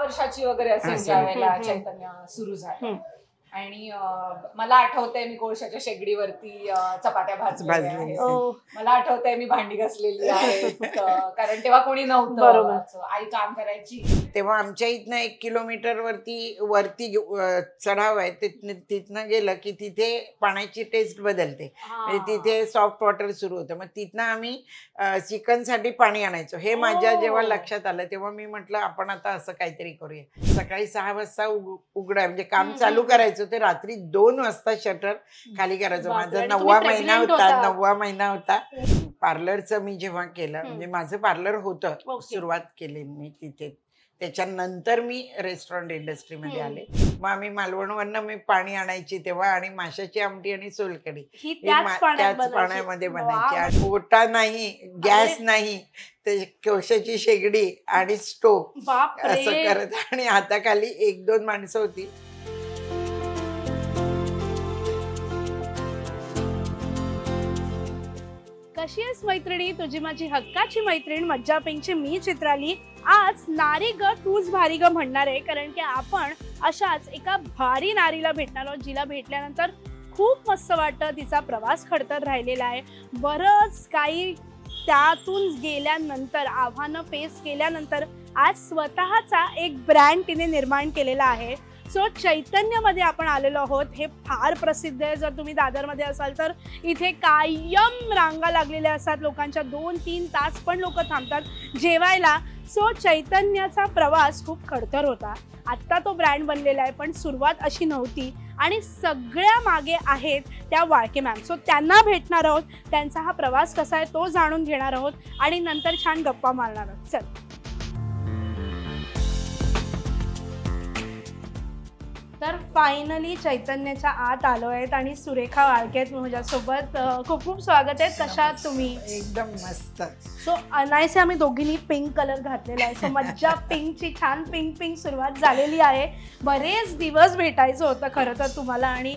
वर्षाची वगैरे असेल ज्यावेळेला चैतन्य सुरू झालं. आणि मला आठवतंय मी कोळशाच्या शेगडीवरती चपात्या भाजलेल्या आहेत. मला आठवतंय मी भांडी घासलेली आहेत कारण तेव्हा कोणी नव्हतं, आई काम करायची. तेव्हा आमच्या इथनं 1 किलोमीटर वरती चढाव आहे, तिथनं गेलं की तिथे पाण्याची टेस्ट बदलते, म्हणजे तिथे सॉफ्ट वॉटर सुरू होतं. मग तिथनं आम्ही चिकनसाठी पाणी आणायचो. हे माझ्या जेव्हा लक्षात आलं तेव्हा मी म्हटलं आपण आता असं काहीतरी करूया. सकाळी 6 वाजता उघडाय म्हणजे काम चालू करायचं ते रात्री 2 वाजता शटर खाली करायचं. माझा 9वा महिना होता. पार्लरचं मी जेव्हा केलं म्हणजे माझं पार्लर होतं, सुरुवात केली मी तिथे. त्याच्यानंतर मी रेस्टॉरंट इंडस्ट्रीमध्ये आले. मग आम्ही मालवणवरनं मी पाणी आणायची तेव्हा, आणि माशाची आमटी आणि सोलकढी त्याच पाण्यामध्ये बनायची. ओटा नाही, गॅस नाही, ते कोळशाची शेगडी आणि स्टोव असं करत, आणि हाताखाली 1-2 माणसं होती. कशी आहेस मैत्रिणी, तुझी माझी हक्काची मैत्रीण मज्जा पिंकची मी चित्राली. आज नारी ग तूच भारी ग म्हणणार आहे, कारण की आपण अशाच एका भारी नारीला भेटणार आहोत, जिला भेटल्यानंतर खूप मस्त वाटतं. तिचा प्रवास खडतर राहिलेला आहे, बरंच काही त्यातून गेल्यानंतर, आव्हानं फेस केल्यानंतर आज स्वतःचा एक ब्रँड तिने निर्माण केलेला आहे. सो चैतन्यमध्ये आपण आलेलो आहोत. हे फार प्रसिद्ध आहे. जर तुम्ही दादरमध्ये असाल तर इथे कायम रांगा लागलेल्या असतात लोकांच्या, 2-3 तास पण लोक थांबतात जेवायला. सो चैतन्याचा प्रवास खूप खडतर होता. आत्ता तो ब्रँड बनलेला आहे, पण सुरुवात अशी नव्हती. आणि सगळ्या मागे आहेत त्या वाळके मॅम. सो त्यांना भेटणार आहोत, त्यांचा हा प्रवास कसा आहे तो जाणून घेणार आहोत, आणि नंतर छान गप्पा मारणार आहोत. चल. तर फायनली चैतन्याच्या आत आलो आहेत आणि सुरेखा वाळके आहेत माझ्यासोबत. खूप खूप स्वागत आहे. कशा आहात तुम्ही? एकदम मस्त. सो अनायसे आम्ही दोघींनी पिंक कलर घातलेला आहे. सो मज्जा पिंकची छान पिंक सुरुवात झालेली आहे. बरेच दिवस भेटायचं होतं खरं तर तुम्हाला, आणि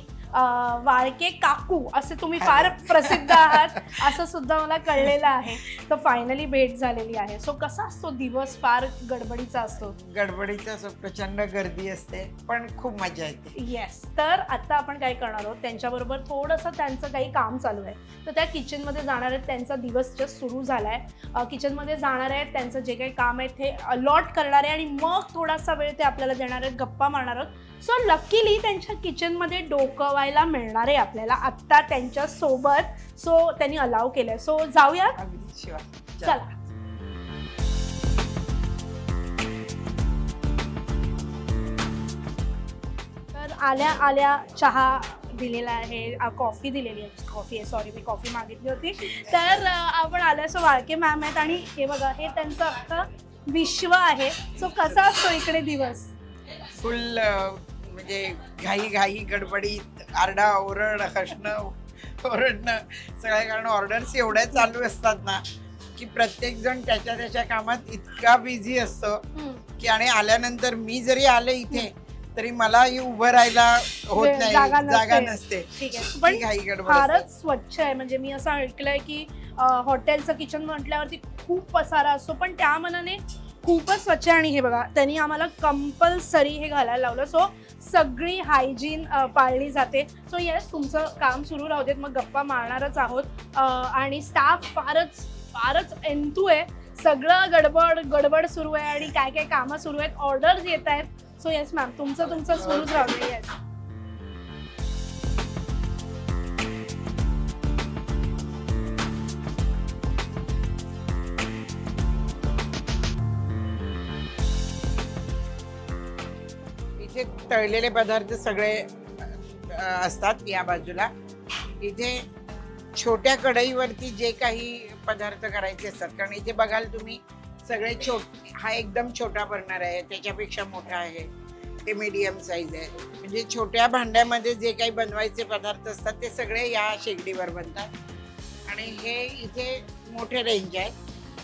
वाळके काकू असे तुम्ही फार प्रसिद्ध आहात असं सुद्धा मला कळलेलं आहे. तर फायनली भेट झालेली आहे. सो कसा असतो दिवस? फार गडबडीचा असतो. गडबडीचा असतो, प्रचंड गर्दी असते, पण खूप मजा येते. येस. तर आता आपण काय करणार आहोत, त्यांच्याबरोबर थोडंसं त्यांचं काही काम चालू आहे, तर त्या किचनमध्ये जाणार आहेत. त्यांचा दिवस जस्ट सुरू झाला आहे. किचनमध्ये जाणार आहेत, त्यांचं जे काही काम आहे ते अलॉट करणार आहे, आणि मग थोडासा वेळ ते आपल्याला देणार आहेत, गप्पा मारणार आहोत. सो लकीली त्यांच्या किचनमध्ये डोकवायला मिळणार आहे आपल्याला आत्ता त्यांच्या सोबत. सो त्यांनी अलाव केलंय. सो जाऊया. चला. तर आल्या आल्या चहा दिलेला आहे, कॉफी दिलेली आहे. कॉफी आहे, सॉरी मी कॉफी मागितली होती. तर आपण आल्या. सो वाळके मॅम आहेत, आणि हे बघा हे त्यांचं अख्खं विश्व आहे. सो कसा असतो इकडे दिवस? फुल म्हणजे घाई गडबडीत, आरडा ओरड, हसणं ओरडणं सगळ्या, कारण ऑर्डर्स एवढ्या चालू असतात ना की प्रत्येक जण त्याच्या कामात इतका बिझी असतो की, आणि आल्यानंतर मी जरी आले इथे तरी मला उभं राहायला होत नाही, जागा नसते. ठीक आहे, पण घाई गडबड. फारच स्वच्छ आहे. म्हणजे मी असं ऐकलंय की हॉटेलचं किचन म्हटल्यावरती खूप पसारा असतो, पण त्या मनाने खूपच स्वच्छ आहे. आणि हे बघा त्यांनी आम्हाला कंपल्सरी हे घालायला लावलं. सो सगळी हायजीन पाळली जाते. सो येस, तुमचं काम सुरू राहू देत, मग गप्पा मारणारच आहोत. आणि स्टाफ फारच एंतू आहे. सगळं गडबड सुरू आहे, आणि काय काय कामं सुरू आहेत, ऑर्डर्स येत आहेत. सो येस मॅम, तुमचं सुरूच राहू दे. येस. तळलेले पदार्थ सगळे असतात या बाजूला. इथे छोट्या कढईवरती जे काही पदार्थ करायचे असतात, कारण इथे बघाल तुम्ही सगळे हा एकदम छोटा बर्नर आहे, त्याच्यापेक्षा मोठा आहे, ते मीडियम साईज आहे. म्हणजे छोट्या भांड्यामध्ये जे काही बनवायचे पदार्थ असतात ते सगळे या शेगडीवर बनतात. आणि हे इथे मोठे रेंज आहे,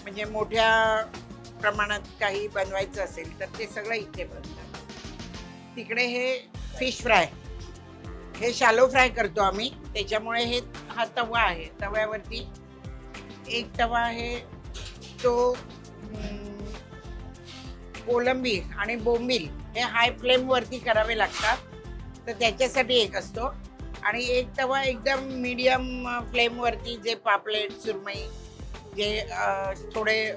म्हणजे मोठ्या प्रमाणात काही बनवायचं असेल तर ते सगळं इथे बनतं. तिकडे हे फिश फ्राय, हे शॅलो फ्राय करतो आम्ही, त्याच्यामुळे हा तवा आहे. तव्यावरती एक तवा आहे तो कोलंबी आणि बोंबील हे हाय फ्लेम वरती करावे लागतात, तर त्याच्यासाठी एक असतो. आणि एक तवा एकदम मीडियम फ्लेम वरती जे पापलेट सुरमई जे थोडे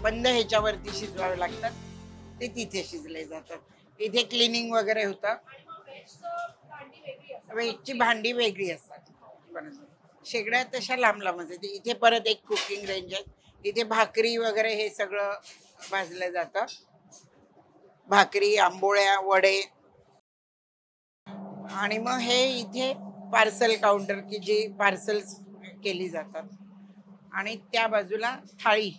बंद ह्याच्यावरती शिजवावे लागतात ते तिथे शिजले जातात. तिथे क्लिनिंग वगैरे होतं. वेजची भांडी वेगळी असतात. शेगड्या तशा लांब लांब असतात. इथे परत एक कुकिंग रेंज आहे. इथे भाकरी वगैरे हे सगळं भाजलं जातं. भाकरी, आंबोळ्या, वडे. आणि मग हे इथे पार्सल काउंटर की जी पार्सल केली जातात. आणि त्या बाजूला थाळी,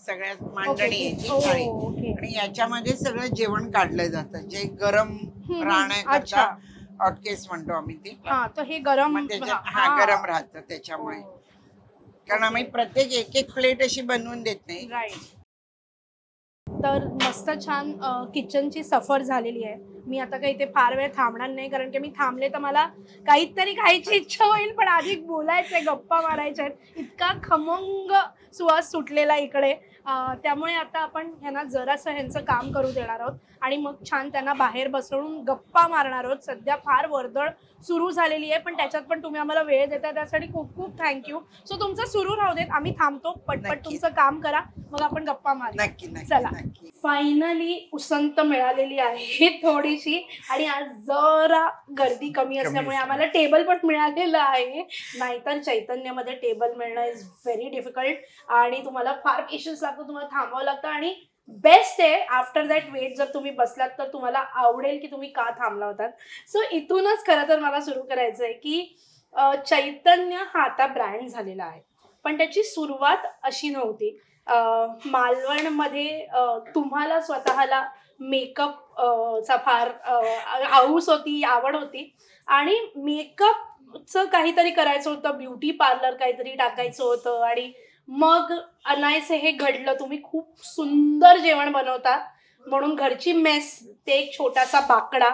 सगळ्यात मांडणी याची थाळी. आणि याच्यामध्ये सगळं जेवण काढलं जातं, जे गरम राहण्याकरता हॉटकेस म्हणतो आम्ही ते. तर हे गरम गरम राहतं त्याच्यामुळे. कारण आम्ही प्रत्येक एक एक प्लेट अशी बनवून देत नाही. तर मस्त छान किचनची सफर झालेली आहे. मी आता काही इथे फार वेळ थांबणार नाही, कारण की मी थांबले तर मला काहीतरी खायची इच्छा होईल. पण आधी बोलायचंय, गप्पा मारायच्या आहेत. इतका खमंग सुवास सुटलेला इकडे. त्यामुळे आता आपण ह्यांना जरासं ह्यांचं काम करू देणार आहोत आणि मग छान त्यांना बाहेर बसवून गप्पा मारणार आहोत. सध्या फार वर्दळ सुरू झालेली आहे, पण त्याच्यात पण तुम्ही आम्हाला वेळ देता त्यासाठी खूप खूप थँक्यू. सो तुमचं सुरू राहू देत, आम्ही थांबतो. पटपट तुमचं काम करा, मग आपण गप्पा मारू. चला, फायनली उसंत मिळालेली आहे थोडीशी. आणि आज जरा गर्दी कमी असल्यामुळे आम्हाला टेबल पण मिळालेलं आहे. नाहीतर चैतन्यामध्ये टेबल मिळणं इज व्हेरी डिफिकल्ट आणि तुम्हाला फार पेशन्स लागतो, तुम्हाला थांबावं लागतं. आणि बेस्ट आहे आफ्टर दॅट वेट जर तुम्ही बसलात तर तुम्हाला आवडेल की तुम्ही का थांबला होतात. सो इथूनच खरं तर मला सुरू करायचं आहे की चैतन्य हा आता ब्रँड झालेला आहे, पण त्याची सुरुवात अशी नव्हती. मालवणमध्ये तुम्हाला स्वतःला मेकअप चा फार हाऊस होती, आवड होती आणि मेकअपचं काहीतरी करायचं होतं, ब्युटी पार्लर काहीतरी टाकायचं होतं. आणि मग अनायसे हे घडलं. तुम्ही खूप सुंदर जेवण बनवता म्हणून घरची मेस, ते एक छोटासा बाकडा,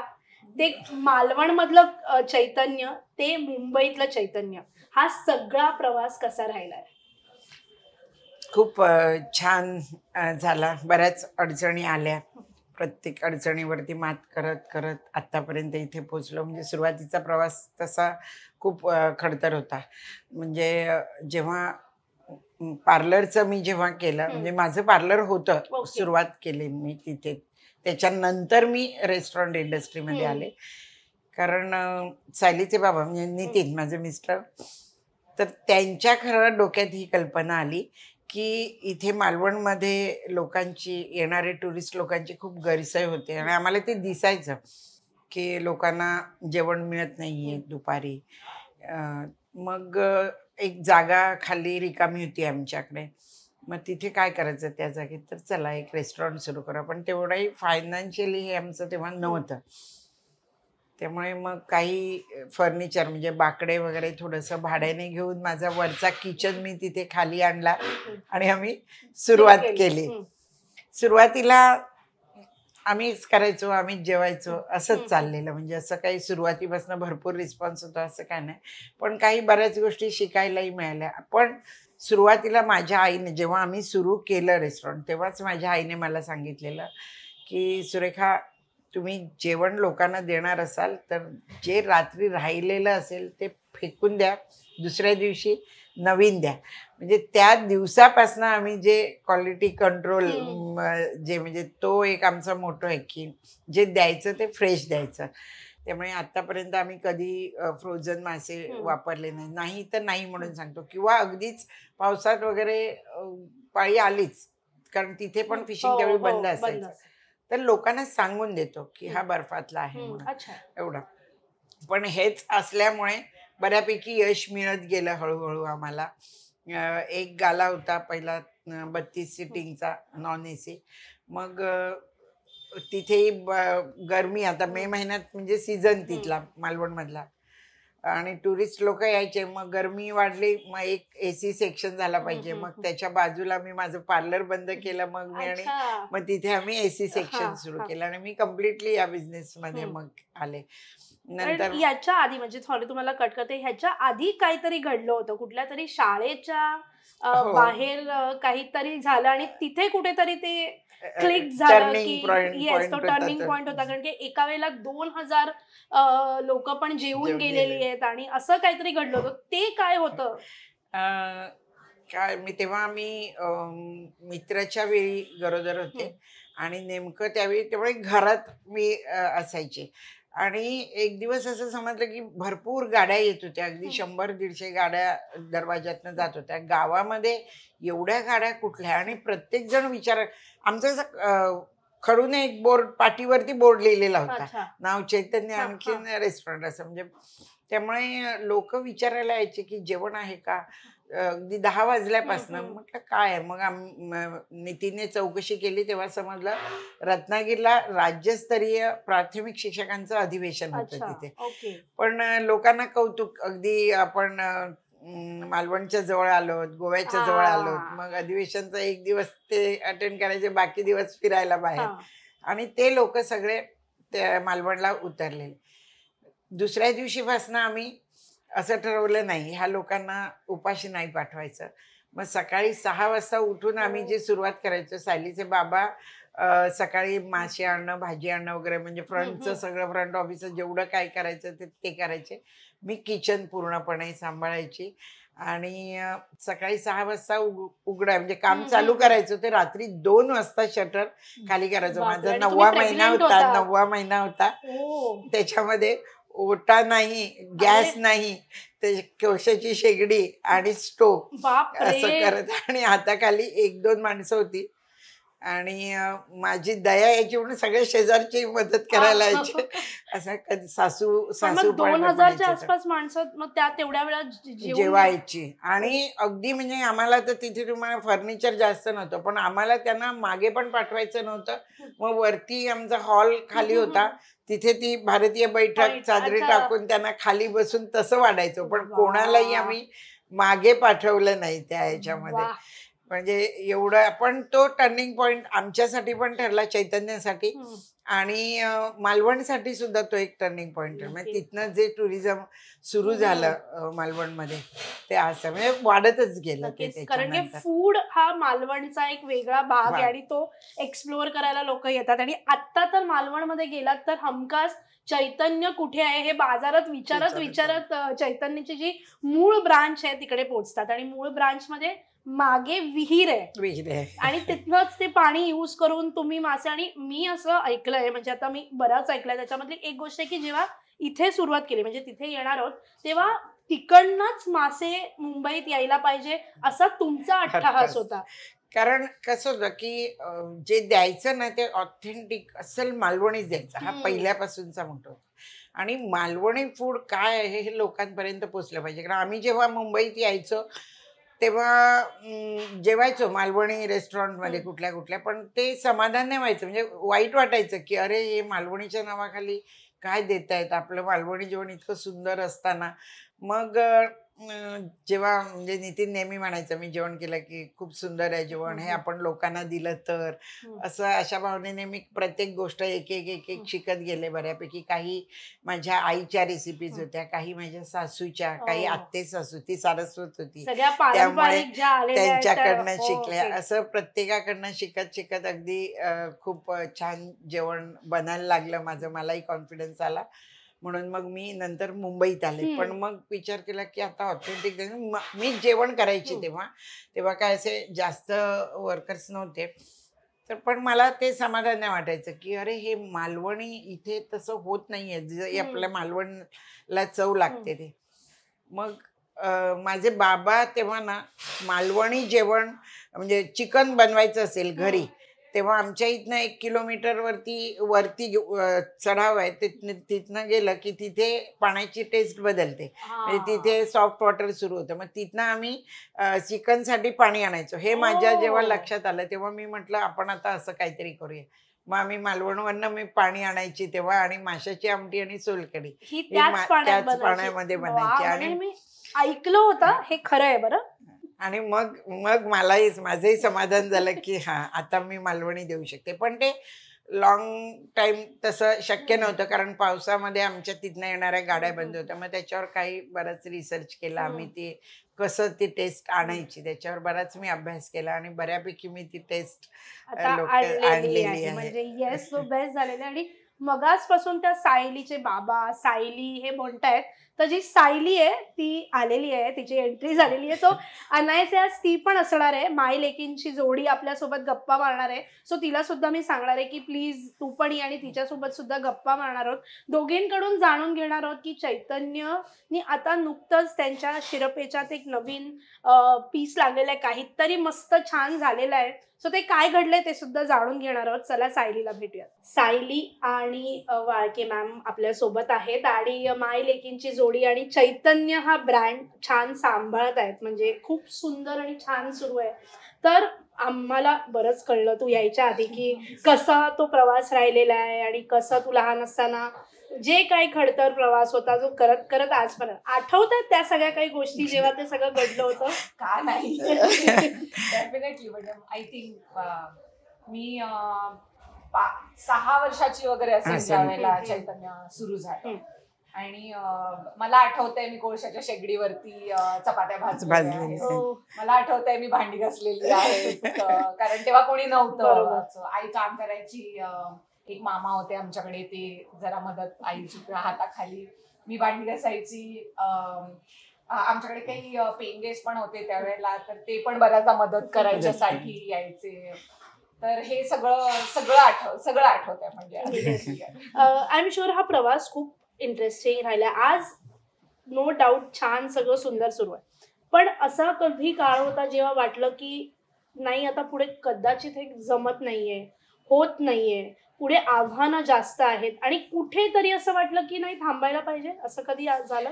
ते मालवणमधलं चैतन्य, ते मुंबईतलं चैतन्य, हा सगळा प्रवास कसा राहिलाय? खूप छान झाला. बऱ्याच अडचणी आल्या. प्रत्येक अडचणीवरती मात करत करत आत्तापर्यंत इथे पोचलो. म्हणजे सुरुवातीचा प्रवास तसा खूप खडतर होता. म्हणजे जेव्हा पार्लरचं मी जेव्हा केलं, म्हणजे माझं पार्लर होतं, सुरुवात केली मी तिथे. त्याच्यानंतर मी रेस्टॉरंट इंडस्ट्रीमध्ये आले. कारण सायलीचे बाबा म्हणजे नितीन माझे मिस्टर, तर त्यांच्या खरं डोक्यात ही कल्पना आली की इथे मालवणमध्ये लोकांची, येणारे टुरिस्ट लोकांची खूप गैरसोय होते. आणि आम्हाला ते दिसायचं की लोकांना जेवण मिळत नाही आहे दुपारी. मग एक जागा खाली रिकामी होती आमच्याकडे. मग तिथे काय करायचं त्या जागेत, तर चला एक रेस्टॉरंट सुरू करा. पण तेवढंही फायनान्शियली हे आमचं तेव्हा नव्हतं. त्यामुळे मग काही फर्निचर म्हणजे बाकडे वगैरे थोडंसं भाड्याने घेऊन माझा वरचा किचन मी तिथे खाली आणला आणि आम्ही सुरुवात केली. सुरुवातीला आम्हीच करायचो, आम्हीच जेवायचो, असंच चाललेलं. म्हणजे असं काही सुरुवातीपासून भरपूर रिस्पॉन्स होता असं काय नाही, पण काही बऱ्याच गोष्टी शिकायलाही मिळाल्या. पण सुरुवातीला माझ्या आईने, जेव्हा आम्ही सुरू केलं रेस्टॉरंट, तेव्हाच माझ्या आईने मला सांगितलेलं की सुरेखा, तुम्ही जेवण लोकांना देणार असाल तर जे रात्री राहिलेलं असेल ते फेकून द्या, दुसऱ्या दिवशी नवीन द्या. म्हणजे त्या दिवसापासून आम्ही जे क्वालिटी कंट्रोल, जे म्हणजे तो एक आमचा मोठो आहे की जे द्यायचं ते फ्रेश द्यायचं. त्यामुळे आत्तापर्यंत आम्ही कधी फ्रोझन मासे वापरले नाही तर नाही म्हणून सांगतो. किंवा अगदीच पावसात वगैरे पाळी आलीच, कारण तिथे पण फिशिंग त्यावेळी बंद असायचं, तर लोकांना सांगून देतो की हा बर्फातला आहे म्हणून, एवढं. पण हेच असल्यामुळे बऱ्यापैकी यश मिळत गेलं हळूहळू आम्हाला. एक गाला होता पहिला 32 सीटिंगचा नॉन AC. मग तिथेही गरमी, आता मे महिन्यात म्हणजे सीझन तिथला मालवणमधला, आणि टुरिस्ट लोक यायचे. मग गरमी वाढली, मग एक AC सेक्शन झाला पाहिजे. मग त्याच्या बाजूला मी माझं पार्लर बंद केलं मग मी, आणि मग तिथे आम्ही AC सेक्शन सुरू केलं आणि मी कम्प्लिटली या बिझनेसमध्ये मग आले. नंतर याच्या आधी, म्हणजे थोडं तुम्हाला कट करते, ह्याच्या आधी काहीतरी घडलं होतं, कुठल्या तरी शाळेच्या बाहेर काहीतरी झालं आणि तिथे कुठेतरी ते क्लिक झालं टर्निंग की येस तो टर्निंग पॉइंट होता, कारण की एका वेळेला 2000 लोक पण जेवून गेलेली आहेत आणि असं काहीतरी घडलं होतं. ते काय होतं? काय तेव्हा आम्ही मित्राच्या वेळी गरोदर होते आणि नेमकं त्यावेळी तेव्हा घरात मी असायचे आणि एक दिवस असं समजलं की भरपूर गाड्या येत होत्या, अगदी 100-150 गाड्या दरवाज्यातनं जात होत्या. गावामध्ये एवढ्या गाड्या कुठल्या आणि प्रत्येक जण आमचं असं खडून एक बोर्ड पाटीवरती बोर्ड लिहिलेला होता, नाव चैतन्य आणखीन रेस्टॉरंट असं. म्हणजे त्यामुळे लोक विचारायला यायचे की जेवण आहे का, अगदी 10 वाजल्यापासून. म्हटलं काय आहे. मग नितीनने चौकशी केली तेव्हा समजलं रत्नागिरीला राज्यस्तरीय प्राथमिक शिक्षकांचं अधिवेशन होतं तिथे. पण लोकांना कौतुक, अगदी आपण मालवणच्या जवळ आलो, गोव्याच्या जवळ आलो, मग अधिवेशनचा एक दिवस ते अटेंड करायचे, बाकी दिवस फिरायला बाहेर. आणि ते लोक सगळे त्या मालवणला उतरले. दुसऱ्या दिवशीपासून आम्ही असं ठरवलं नाही ह्या लोकांना उपाशी नाही पाठवायचं. मग सकाळी 6 वाजता उठून आम्ही जे सुरुवात करायचो, सायलीचे बाबा सकाळी मासे आणणं, भाजी आणणं वगैरे, म्हणजे फ्रंटचं सगळं, फ्रंट ऑफिसचं जेवढं काय करायचं ते करायचे. मी किचन पूर्णपणे सांभाळायची आणि सकाळी 6 वाजता उघडाय म्हणजे काम चालू करायचं. ते रात्री 2 वाजता शटर खाली करायचं. माझा 9वा महिना होता. त्याच्यामध्ये ओटा नाही, गॅस नाही, ते कोळशाची शेगडी आणि स्टोव असं करत आणि हाताखाली 1-2 माणसं होती आणि माझी दया यायची म्हणून सगळे शेजारची मदत करायला यायचे. असं सासू 2000च्या आसपास माणसं मग त्या तेवढ्या वेळा जेवायची. आणि अगदी म्हणजे आम्हाला तर तिथे तुम्हाला फर्निचर जास्त नव्हतं, पण आम्हाला त्यांना मागे पण पाठवायचं नव्हतं. मग वरती आमचा हॉल खाली होता, तिथे ती भारतीय बैठक चादरी टाकून त्यांना खाली बसून तसं वाढायचो. पण कोणालाही आम्ही मागे पाठवलं नाही त्या ह्याच्यामध्ये. म्हणजे एवढं. पण तो टर्निंग पॉइंट आमच्यासाठी पण ठरला, चैतन्यासाठी आणि मालवणसाठी सुद्धा तो एक टर्निंग पॉइंट आहे. म्हणजे तिथनं जे टुरिझम सुरू झालं मालवणमध्ये ते असं म्हणजे वाढतच गेलं. कारण की फूड हा मालवणचा एक वेगळा भाग आहे आणि तो एक्सप्लोअर करायला लोक येतात. आणि आता तर मालवणमध्ये गेलात तर हमखास चैतन्य कुठे आहे हे बाजारात विचारत चैतन्याची जी मूळ ब्रांच आहे तिकडे पोहोचतात. आणि मूळ ब्रांच मध्ये मागे विहीर आहे आणि तिथनच ते पाणी यूज करून तुम्ही मासे. आणि मी असं ऐकलंय, म्हणजे आता मी बराच ऐकलंय, त्याच्यामधली एक गोष्ट आहे की जेव्हा इथे सुरुवात केली, म्हणजे तिथे येणार आहोत, तेव्हा तिकडनंच मासे मुंबईत यायला पाहिजे असा तुमचा अट्टहास होता. कारण कसं होतं की जे द्यायचं ना ते ऑथेंटिक असेल मालवणीच द्यायचं, हा पहिल्यापासूनचा मोठा होता. आणि मालवणी फूड काय आहे हे लोकांपर्यंत पोचलं पाहिजे. कारण आम्ही जेव्हा मुंबईत यायचो तेव्हा जेवायचो मालवणी रेस्टॉरंटमध्ये कुठल्या, पण ते समाधान नाही व्हायचं. म्हणजे वाईट वाटायचं की अरे हे मालवणीच्या नावाखाली काय देत आहेत, आपलं मालवणी जेवण इतकं सुंदर असताना. मग जेव्हा म्हणजे नितीन नेहमी म्हणायचं मी जेवण केलं की खूप सुंदर आहे जेवण, हे आपण लोकांना दिलं तर, असं अशा भावनेने मी प्रत्येक गोष्ट एक शिकत गेले बऱ्यापैकी. काही माझ्या आईच्या रेसिपीज होत्या, काही माझ्या सासूच्या, काही आत्ते सासू, ती सारस्वत होती, त्यामुळे त्यांच्याकडनं शिकल्या. असं प्रत्येकाकडनं शिकत अगदी खूप छान जेवण बनायला लागलं माझं. मलाही कॉन्फिडन्स आला. म्हणून मग मी नंतर मुंबईत आले. पण मग विचार केला की आता ऑथेंटिक मी जेवण करायची तेव्हा काय असे जास्त वर्कर्स नव्हते. तर पण मला ते समाधान नाही वाटायचं की अरे हे मालवणी इथे तसं होत नाहीये जे आपल्या मालवणला चव लागते ते. मग माझे बाबा तेव्हा ना मालवणी जेवण म्हणजे चिकन बनवायचं असेल घरी, तेव्हा आमच्या इथनं 1 किलोमीटर वरती चढाव आहे. तिथनं गेलं की तिथे पाण्याची टेस्ट बदलते. म्हणजे तिथे सॉफ्ट वॉटर सुरू होतं. मग तिथनं आम्ही चिकनसाठी पाणी आणायचो. हे माझ्या जेव्हा लक्षात आलं तेव्हा मी म्हटलं आपण आता असं काहीतरी करूया. मग आम्ही मालवणवरनं मी पाणी आणायची तेव्हा, आणि माशाची आमटी आणि सोलकढी त्याच पाण्यामध्ये बनायची. आणि मी ऐकलं होतं हे खरं आहे बरं. आणि मग माझंही समाधान झालं की हा आता मी मालवणी देऊ शकते. पण ते लॉंग टाइम तसं शक्य नव्हतं, कारण पावसामध्ये आमच्या तिथनं येणाऱ्या गाड्या बंद होत्या. मग त्याच्यावर काही बरंच रिसर्च केला आम्ही. ते कसं ती टेस्ट आणायची त्याच्यावर बराच मी अभ्यास केला आणि बऱ्यापैकी मी ती टेस्ट आणलेली आहे. म्हणजे येस तो बेस्ट झालेला. आणि मगासपासून त्या सायलीचे बाबा सायली हे म्हणतायत, तर जी सायली आहे ती आलेली आहे, तिची एंट्री झालेली आहे. सो अनायसे आज ती पण असणार आहे, माय लेकींची जोडी आपल्यासोबत गप्पा मारणार आहे. सो तिला सुद्धा मी सांगणार आहे की प्लीज तू पण ये आणि तिच्यासोबत सुद्धा गप्पा मारणार आहोत. दोघींकडून जाणून घेणार आहोत की चैतन्यनी आता नुकतंच त्यांच्या शिरपेच्यात एक नवीन पीस लागलेला आहे, काहीतरी मस्त छान झालेलं आहे. सो ते काय घडलंय ते सुद्धा जाणून घेणार आहोत. चला सायलीला भेटूयात. सायली आणि वाळके मॅम आपल्या सोबत आहेत आणि माय लेकींची जोडी आणि चैतन्य हा ब्रँड छान सांभाळत आहेत. म्हणजे खूप सुंदर आणि छान सुरू आहे. तर आम्हाला बरंच कळलं तू यायच्या आधी की कसा तो प्रवास राहिलेला आहे आणि कसा तू लहान असताना जे काही खडतर प्रवास होता जो करत करत आजपर्यंत आठवतात त्या सगळ्या काही गोष्टी जेव्हा ते सगळं घडलं होतं का नाही. डेफिनेटली. म्हणजे आय थिंक मी 6 वर्षाची वगैरे असेल ज्यावेळेला चैतन्य सुरू झालं. आणि मला आठवतंय मी कोळशाच्या शेगडीवरती चपात्या भाजल्या. मला आठवतंय मी भांडी घासलेली आहे कारण तेव्हा कोणी नव्हतं. आई काम करायची. एक मामा होते आमच्याकडे, ते जरा मदत आईची हाताखाली. मी भांडी घासायची. आमच्याकडे काही पेइंग गेस्ट पण होते त्यावेळेला, तर ते पण बऱ्याचदा मदत करायच्यासाठी यायचे. तर हे सगळं आठवतंय. म्हणजे आय एम शुअर हा प्रवास खूप इंटरेस्टिंग राहिला. आज नो डाऊट छान सगळं सुंदर सुरू आहे. पण असा कधी काळ होता जेव्हा वाटलं की नाही आता पुढे कदाचित हे जमत नाहीये, होत नाहीये, पुढे आव्हानं जास्त आहेत आणि कुठेतरी असं वाटलं की नाही थांबायला पाहिजे, असं कधी झालं?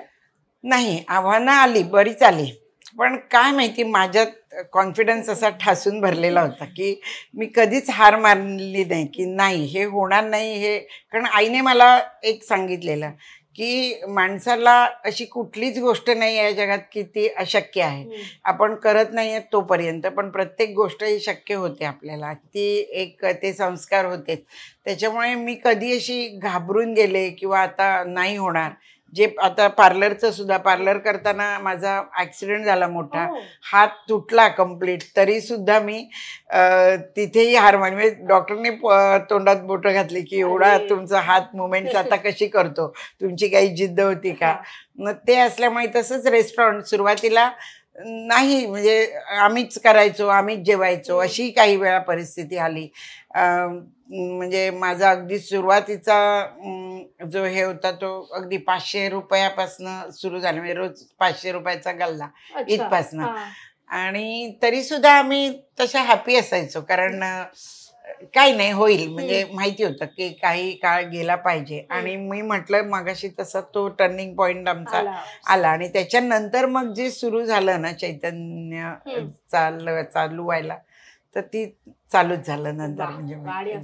नाही, आव्हानं आली, बरीच आली. पण काय माहिती माझ्यात कॉन्फिडन्स असा ठासून भरलेला होता की मी कधीच हार मानली नाही की नाही हे होणार नाही. हे कारण आईने मला एक सांगितलेलं की माणसाला अशी कुठलीच गोष्ट नाही आहे जगात की ती अशक्य आहे. आपण करत नाही आहेत तोपर्यंत, पण प्रत्येक गोष्ट ही शक्य होते आपल्याला. ती एक ते संस्कार होतेच. त्याच्यामुळे मी कधी अशी घाबरून गेले किंवा आता नाही होणार. जे आता पार्लरचं सुद्धा, पार्लर करताना माझा ॲक्सिडेंट झाला मोठा, हात तुटला कम्प्लीट, तरी सुद्धा मी तिथेही हार मानली. म्हणजे डॉक्टरने तोंडात बोटं घातली की एवढा तुमचा हात मुवमेंट्स आता कशी करतो, तुमची काही जिद्द होती का. मग ते असल्यामुळे तसंच रेस्टॉरंट सुरुवातीला नाही, म्हणजे आम्हीच करायचो, आम्हीच जेवायचो, अशी काही वेळा परिस्थिती आली. म्हणजे माझा अगदी सुरुवातीचा जो हे होता तो अगदी 500 रुपयापासनं सुरू झाला. म्हणजे रोज 500 रुपयाचा गल्ला इथपासनं. आणि तरी सुद्धा आम्ही तशा हॅपी असायचो कारण काही नाही होईल. म्हणजे माहिती होतं की काही काळ गेला पाहिजे. आणि मी म्हटलं मगाशी तसा तो टर्निंग पॉइंट आमचा आला. आणि त्याच्यानंतर मग जे सुरू झालं ना चैतन्य चालू व्हायला, तर ती चालूच झालं नंतर. म्हणजे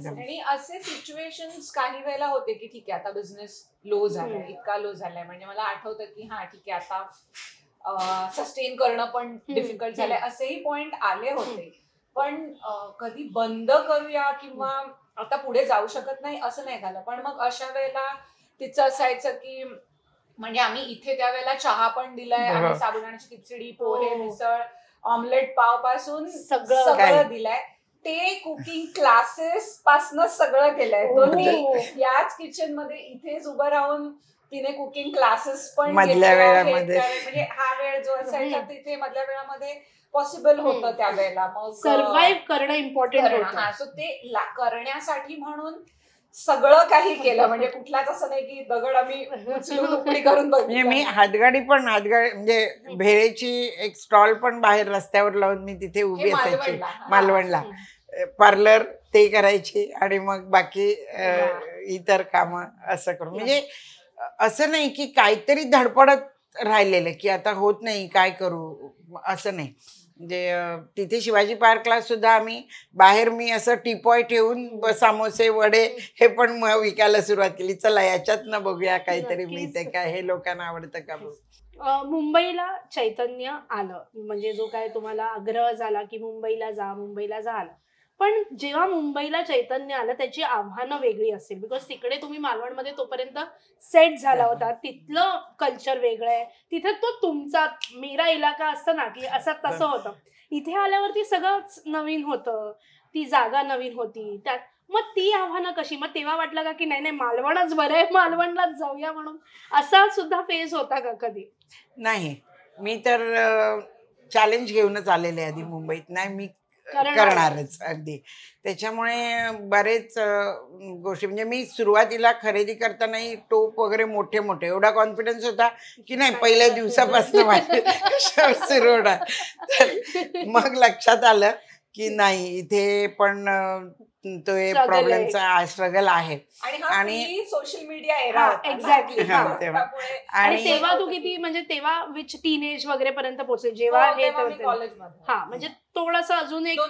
आणि असे सिच्युएशन्स काही वेळेला होते की ठीक आहे आता बिझनेस लो झालाय, इतका लो झालाय. म्हणजे मला आठवतं की हा ठीक आहे आता सस्टेन करणं पण डिफिकल्ट झालंय, असेही पॉइंट आले होते. पण कधी बंद करूया किंवा आता पुढे जाऊ शकत नाही असं नाही झालं. पण मग अशा वेळेला तिचं असायचं की म्हणजे आम्ही इथे त्यावेळेला चहा पण दिलाय आणि साबुदाण्याची खिचडी, पोहे, मिसळ, ऑमलेट पाव पासून सगळं दिलंय. ते कुकिंग क्लासेस पासून सगळं केलंय. तो याच किचन मध्ये इथेच उभं राहून तिने कुकिंग क्लासेस पण मधल्या वेळामध्ये, म्हणजे हा वेळ जो असायचा तिथे मधल्या वेळामध्ये पॉसिबल होतं त्यावेळेला. मग सर्व्हाइव्ह करणं इम्पॉर्टंट होतं. हा, सो ते करण्यासाठी म्हणून सगळं काही केलं. म्हणजे कुठलाच असं नाही की दगड आम्ही उचलून उकडी करून म्हणजे मी हातगाडी म्हणजे भेळेची एक स्टॉल पण बाहेर रस्त्यावर लावून मी तिथे उभी असायची मालवणला. पार्लर ते करायची आणि मग बाकी इतर कामं असं करून. म्हणजे असं नाही की काहीतरी धडपडत राहिलेलं की आता होत नाही काय करू, असं नाही. म्हणजे तिथे शिवाजी पार्कला सुद्धा आम्ही बाहेर मी असं टीपॉय ठेवून सामोसे वडे हे पण विकायला सुरुवात केली. चला याच्यातनं बघूया काहीतरी मिळते का, हे लोकांना आवडतं का बघ. मुंबईला चैतन्य आलं म्हणजे जो काय तुम्हाला आग्रह झाला की मुंबईला जा, मुंबईला झाला, पण जेव्हा मुंबईला चैतन्य आलं त्याची आव्हानं वेगळी असतील, बिकॉज तिकडे तुम्ही मालवणमध्ये तोपर्यंत सेट झाला होता, तिथलं कल्चर वेगळं आहे, तिथे तो तुमचा मेरा इलाका असतं ना की असं तसं होतं. इथे आल्यावरती सगळंच नवीन होतं, ती जागा नवीन होती, त्यात मग ती आव्हानं कशी? मग तेव्हा वाटलं का की नाही नाही मालवणच बरं आहे, मालवणलाच जाऊया म्हणून असा सुद्धा फेज होता का कधी? नाही, मी तर चॅलेंज घेऊनच आलेले आधी मुंबईत. नाही, मी करणारच अगदी. त्याच्यामुळे बरेच गोष्टी म्हणजे मी सुरुवातीला खरेदी करतानाही टोप वगैरे मोठे मोठे, एवढा कॉन्फिडन्स होता की नाही पहिल्या दिवसापासून माझे सुरू होणार. तर मग लक्षात आलं की नाही, इथे पण तो प्रॉब्लेमचा स्ट्रगल आहे. आणि सोशल मीडिया एरा एक्झॅक्टली. आणि तेव्हा तू किती म्हणजे तेव्हा विच टीनेज वगैरे पर्यंत पोहोचले जेव्हा हे कॉलेजमध्ये? म्हणजे थोडंसं अजून एक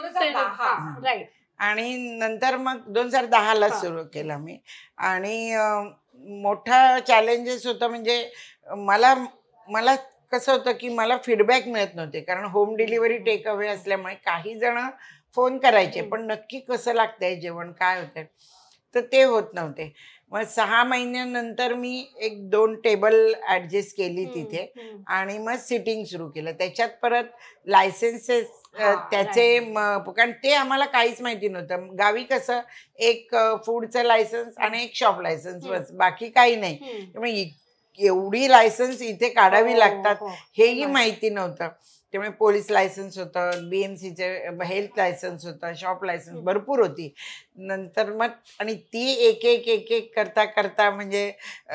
राईट. आणि नंतर मग 2010ला सुरू केलं मी. आणि मोठा चॅलेंजेस होतं म्हणजे मला कसं होतं की मला फीडबॅक मिळत नव्हते, कारण होम डिलिव्हरी टेक अवे असल्यामुळे काही जण फोन करायचे पण नक्की कसं लागतंय जेवण, काय होतंय, तर ते होत नव्हते. मग 6 महिन्यानंतर मी 1-2 टेबल ऍडजस्ट केली तिथे आणि मग सिटिंग सुरू केलं. त्याच्यात परत लायसन्सेस त्याचे, कारण ते आम्हाला काहीच माहिती नव्हतं. गावी कसं एक फूडचं लायसन्स आणि एक शॉप लायसन्स, बस, बाकी काही नाही. त्यामुळे एवढी लायसन्स इथे काढावी लागतात हेही माहिती नव्हतं. त्यामुळे पोलीस लायसन्स होतं, BMCचे हेल्थ लायसन्स होतं, शॉप लायसन्स भरपूर होती. नंतर मग आणि ती एक एक करता करता म्हणजे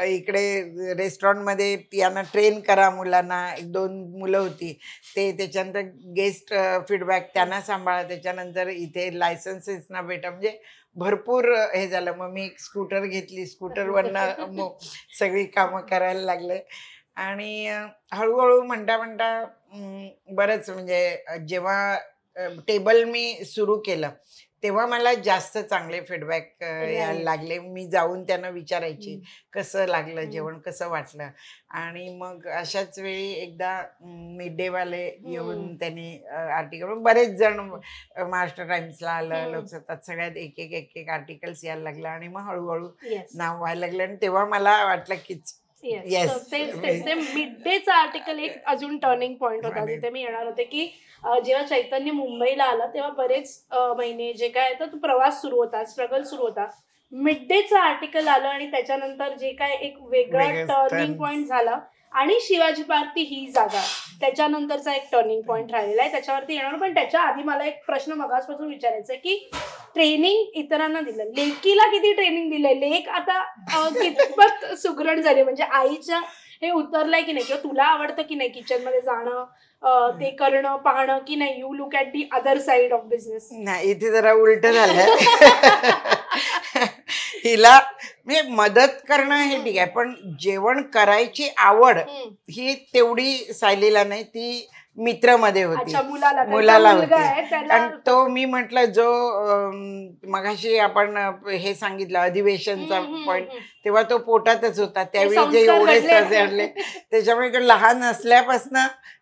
इकडे रेस्टॉरंटमध्ये यांना ट्रेन करा मुलांना, 1-2 मुलं होती ते, त्याच्यानंतर गेस्ट फीडबॅक त्यांना सांभाळा, त्याच्यानंतर इथे लायसन्सेसना भेटा, म्हणजे भरपूर हे झालं. मग मी एक स्कूटर घेतली, स्कूटरवरनं सगळी कामं करायला लागले. आणि हळूहळू म्हणता बरंच म्हणजे जेव्हा टेबल मी सुरू केलं तेव्हा मला जास्त चांगले फीडबॅक यायला लागले. मी जाऊन त्यांना विचारायची कसं लागलं जेवण, कसं वाटलं. आणि मग अशाच वेळी एकदा मिड डे वाले येऊन त्यांनी आर्टिकल, बरेच जण महाराष्ट्र टाइम्सला आलं, लोकसत्तात, सगळ्यात एक आर्टिकल्स यायला लागलं आणि मग हळूहळू नाव व्हायला लागलं. आणि तेव्हा मला वाटलं की ते मिड डेचा आर्टिकल एक अजून टर्निंग पॉइंट होता, जिथे मी येणार होते की जेव्हा चैतन्य मुंबईला आला तेव्हा बरेच महिने जे काय तो प्रवास सुरू होता, स्ट्रगल सुरू होता. मिड डेचं आर्टिकल आलं आणि त्याच्यानंतर जे काय एक वेगळा टर्निंग पॉइंट झाला. आणि शिवाजी पार्क ही जागा त्याच्यानंतरचा एक टर्निंग पॉइंट राहिलेला आहे, त्याच्यावरती येणार. पण त्याच्या आधी मला एक प्रश्न मगासपासून विचारायचा आहे की ट्रेनिंग इतरांना दिलं, लेकीला किती ट्रेनिंग दिलंय? लेक आता कितपत सुगरण झाली, म्हणजे आईच्या हे उतरलंय की नाही, किंवा तुला आवडतं की नाही किचन मध्ये जाणं, ते करणं, पाहणं की नाही? You look at the other side of business. नाही, इथे जरा उलट झालं. हिला म्हणजे मदत करणं हे ठीक आहे, पण जेवण करायची आवड ही तेवढी सायलीला नाही, ती मित्रमध्ये होती, मुलाला होती. आणि तो मी म्हटलं जो मगाशी आपण हे सांगितलं अधिवेशनचा पॉइंट, तेव्हा तो पोटातच होता त्यावेळी जे एवढे सजडले. त्याच्यामुळे तो लहान असल्यापासून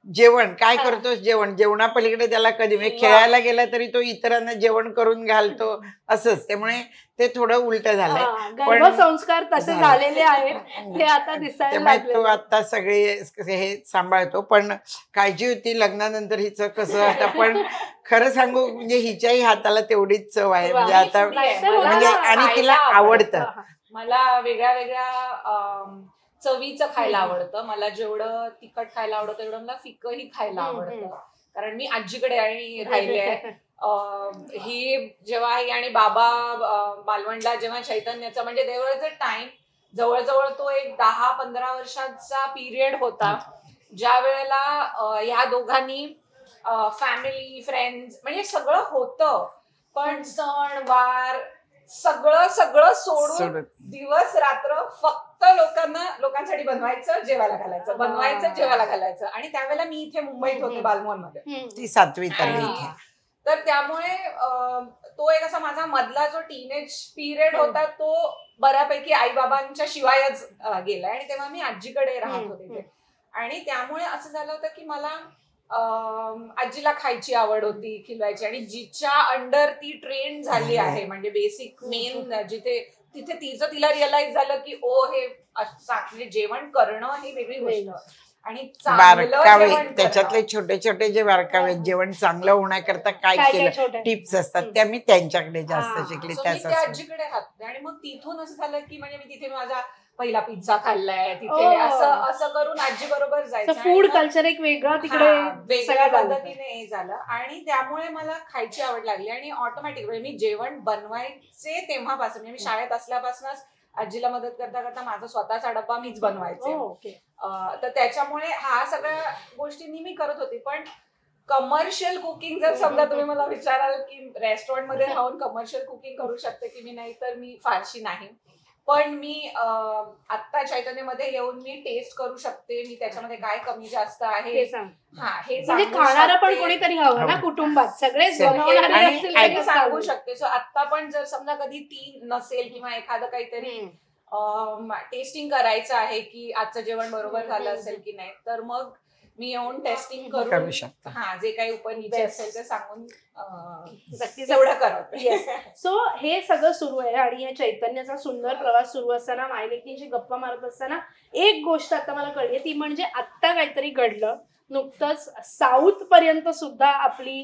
जेवण काय करतो, जेवणापलीकडे त्याला कधी खेळायला गेला तरी तो इतरांना जेवण करून घालतो असंच. त्यामुळे ते थोडं उलट झालंय, पण संस्कार तसे झालेले आहेत, ते आता दिसायला लागले. तो आता सगळे हे सांभाळतो. पण काळजी होती लग्नानंतर हिचं कसं. आता पण खरं सांगू म्हणजे हिच्याही हाताला तेवढीच चव आहे, म्हणजे आता म्हणजे आणि तिला आवडतं. मला वेगळ्या चवीचं खायला आवडतं. मला जेवढं तिखट खायला आवडतं तेवढं मला फिकही खायला आवडतं, कारण मी आजीकडे आणि राहिले आहे. ही जेव्हा ही आणि बाबा मालवणला जेव्हा चैतन्याचा म्हणजे देवळाचा टाइम जवळजवळ तो एक 10-15 वर्षाचा पिरियड होता, ज्या वेळेला ह्या दोघांनी फॅमिली फ्रेंड्स म्हणजे सगळं होतं, पण सण वार सगळं सोडून दिवस रात्र फक्त लोकांसाठी बनवायचं जेवायला घालायचं. आणि त्यावेळेला मी इथे मुंबईत होते, बालमोहन मध्ये, ती 7वीत आली इथे. तर त्यामुळे तो एक असा माझा मधला जो टीनेज पिरियड होता तो बऱ्यापैकी आई बाबांच्या शिवायच गेलाय. आणि तेव्हा मी आजीकडे राहत होते आणि त्यामुळे असं झालं होतं की मला आजीला खायची आवड होती खिलवायची, आणि जिच्या अंडर ती ट्रेन झाली आहे म्हणजे बेसिक मेन जिथे तिथे तिला रिअलाइज झालं की ओ हे म्हणजे जेवण करणं ही वेगळी गोष्ट आणि बारकावे त्याच्यातले छोटे छोटे जे बारकावे जेवण चांगलं होण्याकरता काय केलं टिप्स असतात त्या मी त्यांच्याकडे जास्त शिकले. त्या आजीकडे राहते आणि मग तिथून असं झालं की म्हणजे मी तिथे माझा पहिला पिझ्झा खाल्लाय तिथे, असं करून आजी बरोबर जायचं. फूड कल्चर एक वेगळं तिकडे वेगळ्या पद्धतीने हे झालं आणि त्यामुळे मला खायची आवड लागली आणि ऑटोमॅटिक म्हणजे मी जेवण बनवायचे तेव्हापासून म्हणजे मी शाळेत असल्यापासूनच आजीला मदत करता करता माझा स्वतःचा डब्बा मीच बनवायचे. तर त्याच्यामुळे हा सगळ्या गोष्टी मी करत होती. पण कमर्शियल कुकिंग जर समजा तुम्ही मला विचाराल की रेस्टॉरंट मध्ये राहून कमर्शियल कुकिंग करू शकते की मी, नाही तर मी फारशी नाही. पण मी आता चैतन्यमध्ये येऊन मी टेस्ट करू शकते, मी त्याच्यामध्ये काय कमी जास्त आहे हे खाणारा पण कोणीतरी हवं ना कुटुंबात, सगळेच सांगू शकते. सो आता पण जर समजा कधी ती नसेल किंवा एखादं काहीतरी टेस्टिंग करायचं आहे की आजचं जेवण बरोबर झालं असेल की नाही, तर मग मी येऊन टेस्टिंग करू शकतो. जे काही उपनीचे असेल ते सांगून तेवढं करत. सो हे सगळं सुरू आहे आणि या चैतन्याचा सुंदर प्रवास सुरू असताना मायलेकींची गप्पा मारत असताना एक गोष्ट आता मला कळली, ती म्हणजे आत्ता काहीतरी घडलं नुकतंच साऊथ पर्यंत सुद्धा आपली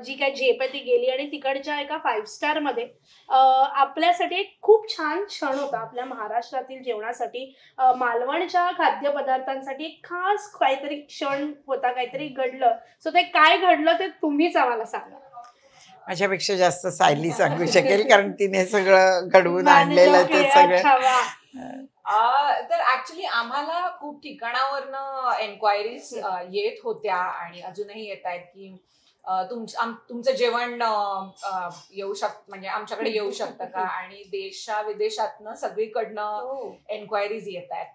जी काय झेप आहे ती गेली आणि तिकडच्या एका 5 स्टार मध्ये आपल्यासाठी एक खूप छान क्षण होता. आपल्या महाराष्ट्रातील जेवणासाठी मालवणच्या खाद्यपदार्थांसाठी एक खास काहीतरी क्षण होता, काहीतरी घडलं. सो ते काय घडलं ते तुम्हीच आम्हाला सांगा. माझ्यापेक्षा जास्त सायली सांगू शकेल कारण तिने सगळं घडवून आणलेलं ते सगळं. तर ऍक्च्युली आम्हाला खूप ठिकाणावरनं एन्क्वायरीज येत होत्या आणि अजूनही येत आहेत की तुमचं जेवण येऊ शकत म्हणजे आमच्याकडे येऊ शकतं का, आणि विदेशातनं सगळीकडनं एन्क्वायरीज येत आहेत.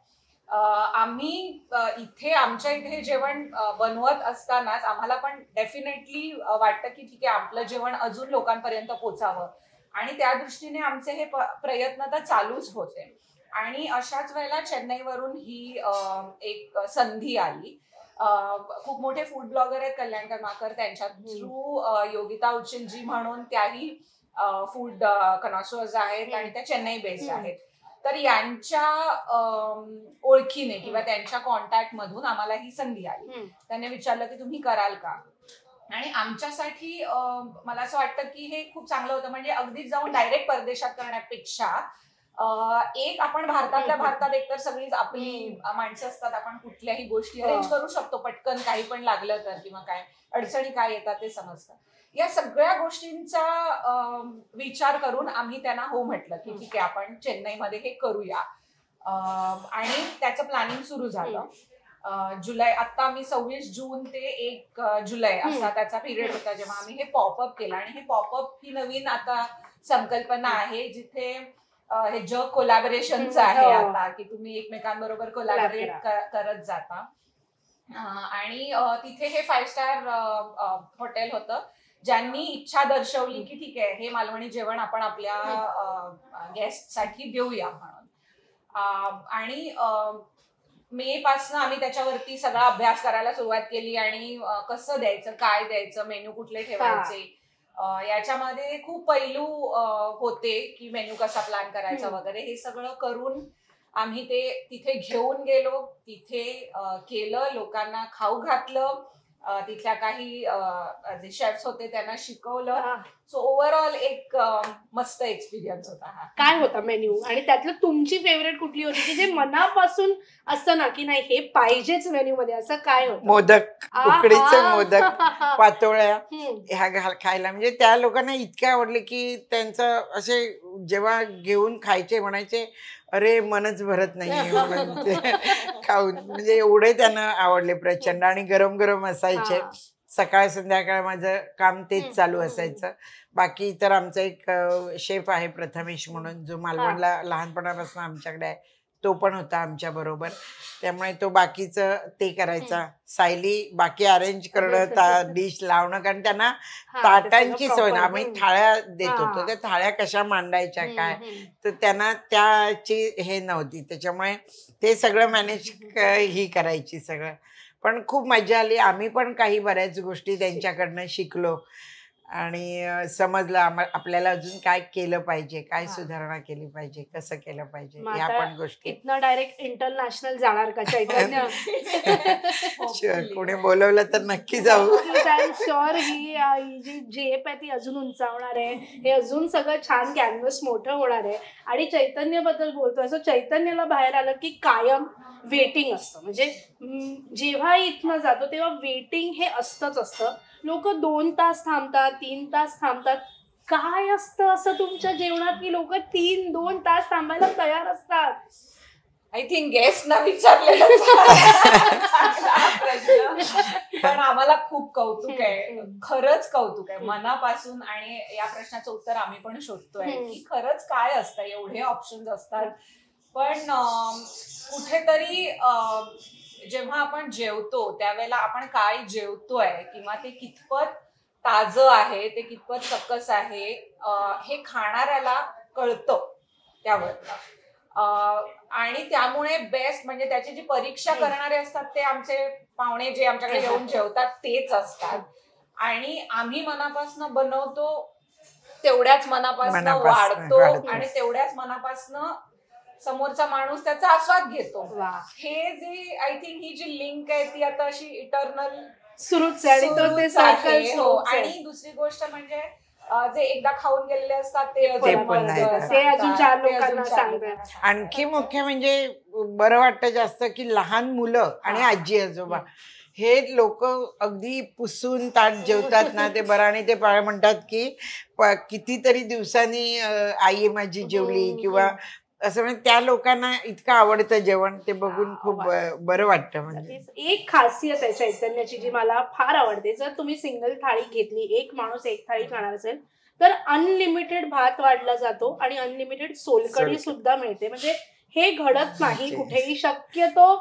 आम्ही आमच्या इथे जेवण बनवत असतानाच आम्हाला पण डेफिनेटली वाटतं की ठीक आहे आपलं जेवण अजून लोकांपर्यंत पोचावं, आणि त्या दृष्टीने आमचे हे प्रयत्न तर चालूच होते. आणि अशाच वेळेला चेन्नईवरून ही एक संधी आली. खूप मोठे फूड ब्लॉगर आहेत कल्याणकर माकर, त्यांच्या थ्रू योगिता उचिलजी म्हणून त्याही फूड कनॉसर्स आहेत आणि त्या चेन्नई बेस्ड आहेत. तर यांच्या ओळखीने किंवा त्यांच्या कॉन्टॅक्ट मधून आम्हाला ही संधी आली. त्याने विचारलं की तुम्ही कराल का, आणि आमच्यासाठी मला असं वाटतं की हे खूप चांगलं होतं. म्हणजे अगदीच जाऊन डायरेक्ट परदेशात करण्यापेक्षा एक आपण भारतातल्या भारतात एकतर सगळीच आपली माणसं असतात, आपण कुठल्याही गोष्टी अरेंज करू शकतो पटकन, काही पण लागलं तर किंवा काय अडचणी काय येतात ते समजतं. या सगळ्या गोष्टींचा विचार करून आम्ही त्यांना हो म्हटलं की ठीक आहे आपण चेन्नईमध्ये हे करूया, आणि त्याचं प्लॅनिंग सुरू झालं. जुलै, आता आम्ही 26 जून ते 1 जुलै असा त्याचा पिरियड होता जेव्हा आम्ही हे पॉपअप केलं. आणि हे पॉपअप ही नवीन आता संकल्पना आहे जिथे हे जग कोलॅबोरेशनचं आहे आता, की तुम्ही एकमेकांबरोबर कोलॅबोरेट करत जाता. आणि तिथे हे 5 स्टार हॉटेल होतं ज्यांनी इच्छा दर्शवली की ठीक आहे हे मालवणी जेवण आपण आपल्या गेस्ट साठी देऊया म्हणून. आणि मे पासून आम्ही त्याच्यावरती सगळा अभ्यास करायला सुरुवात केली आणि कसं द्यायचं, काय द्यायचं, मेन्यू कुठले ठेवायचे, याच्यामध्ये खूप पैलू होते की मेन्यू कसा प्लॅन करायचा वगैरे. हे सगळं करून आम्ही ते तिथे घेऊन गेलो, तिथे केलं, लोकांना खाऊ घातलं, तिथल्या काही जे शेफ्स होते त्यांना शिकवलं. सो ओव्हरऑल एक मस्त एक्सपिरियन्स होता हा. काय होता मेन्यू आणि त्यातलं तुमची फेवरेट कुठली होती की जे मनापासून असतं ना की नाही हे पाहिजेच मेन्यू मध्ये, असं काय होतं? मोदक, उकडीचे मोदक, पातोळ्या ह्या खायला म्हणजे त्या लोकांना इतके आवडले की त्यांचं असे जेव्हा घेऊन खायचे म्हणायचे अरे मनच भरत नाही म्हणून ते खाऊन, म्हणजे एवढे त्यांना आवडले प्रचंड. आणि गरम गरम असायचे, सकाळ संध्याकाळ माझं काम तेच चालू असायचं. बाकी तर आमचा एक शेफ आहे प्रथमेश म्हणून जो मालवणला लहानपणापासून आमच्याकडे आहे, तो पण होता आमच्या बरोबर. त्यामुळे तो बाकीचं ते करायचा, सायली बाकी अरेंज करणं, डिश लावणं, कारण त्यांना ताटांची सवय ना, आम्ही थाळ्या देत होतो, त्या थाळ्या कशा मांडायच्या काय, तर त्यांना त्याची हे नव्हती, त्याच्यामुळे ते सगळं मॅनेज ही करायची सगळं. पण खूप मजा आली. आम्ही पण काही बऱ्याच गोष्टी त्यांच्याकडनं शिकलो आणि समजलं आपल्याला अजून काय केलं पाहिजे, काय सुधारणा केली पाहिजे, कसं केलं पाहिजे, ह्या पण गोष्टी. इथनं डायरेक्ट इंटरनॅशनल जाणार का चैतन्य? कोणी बोलवलं तर नक्की जाऊ. शुअर. ही जी झेप आहे ती अजून उंचावणार आहे. हे अजून सगळं छान कॅनव्हस मोठं होणार आहे. आणि चैतन्यबद्दल बोलतोय, असं चैतन्याला बाहेर आलं की कायम वेटिंग असतं. म्हणजे जेव्हा इथनं जातो तेव्हा वेटिंग हे असतंच असतं. लोक 2 तास थांबतात, 3 तास थांबतात. काय असतं असं तुमच्या जेवणात की लोक 2 तास थांबायला तयार असतात? आय थिंक गेस्टना विचारलेलं पण आम्हाला खूप कौतुक आहे, खरंच कौतुक आहे मनापासून. आणि या प्रश्नाचं उत्तर आम्ही पण शोधतोय की खरंच काय असतं, एवढे ऑप्शन्स असतात. पण कुठेतरी जेव्हा आपण जेवतो त्यावेळेला आपण काय जेवतोय किंवा ते कितपत ताजं आहे, ते कितपत सकस आहे, हे खाणाऱ्याला कळतं त्यावर. आणि त्यामुळे बेस्ट म्हणजे त्याची जी परीक्षा करणारे असतात ते आमचे पाहुणे जे आमच्याकडे येऊन जेवतात तेच असतात. आणि आम्ही मनापासून बनवतो तेवढ्याच मनापासून वाढतो आणि तेवढ्याच मनापासून समोरचा माणूस त्याचा आस्वाद घेतो. हे जे आय थिंक ही जी लिंक आहे ती आता अशी इटर्नल सुरूच आहे. आणि दुसरी गोष्ट म्हणजे जे एकदा खाऊन गेलेले असतात ते अजून 4 लोकांना सांगतात. आणखी मुख्य म्हणजे बरं वाटतं जास्त की लहान मुलं आणि आजी आजोबा हे लोक अगदी पुसून ताट जेवतात ना, ते बरं. आणि ते म्हणतात की कितीतरी दिवसांनी आई माझी जेवली किंवा असं. म्हणजे त्या लोकांना इतकं आवडतं जेवण, ते बघून खूप बरं वाटतं. म्हणजे एक खासियत आहे चैतन्याची जी मला फार आवडते. जर तुम्ही सिंगल थाळी घेतली, एक माणूस एक थाळी खाणार असेल तर अनलिमिटेड भात वाढला जातो आणि अनलिमिटेड सोलकढी सुद्धा मिळते. म्हणजे हे घडत नाही कुठेही. शक्यतो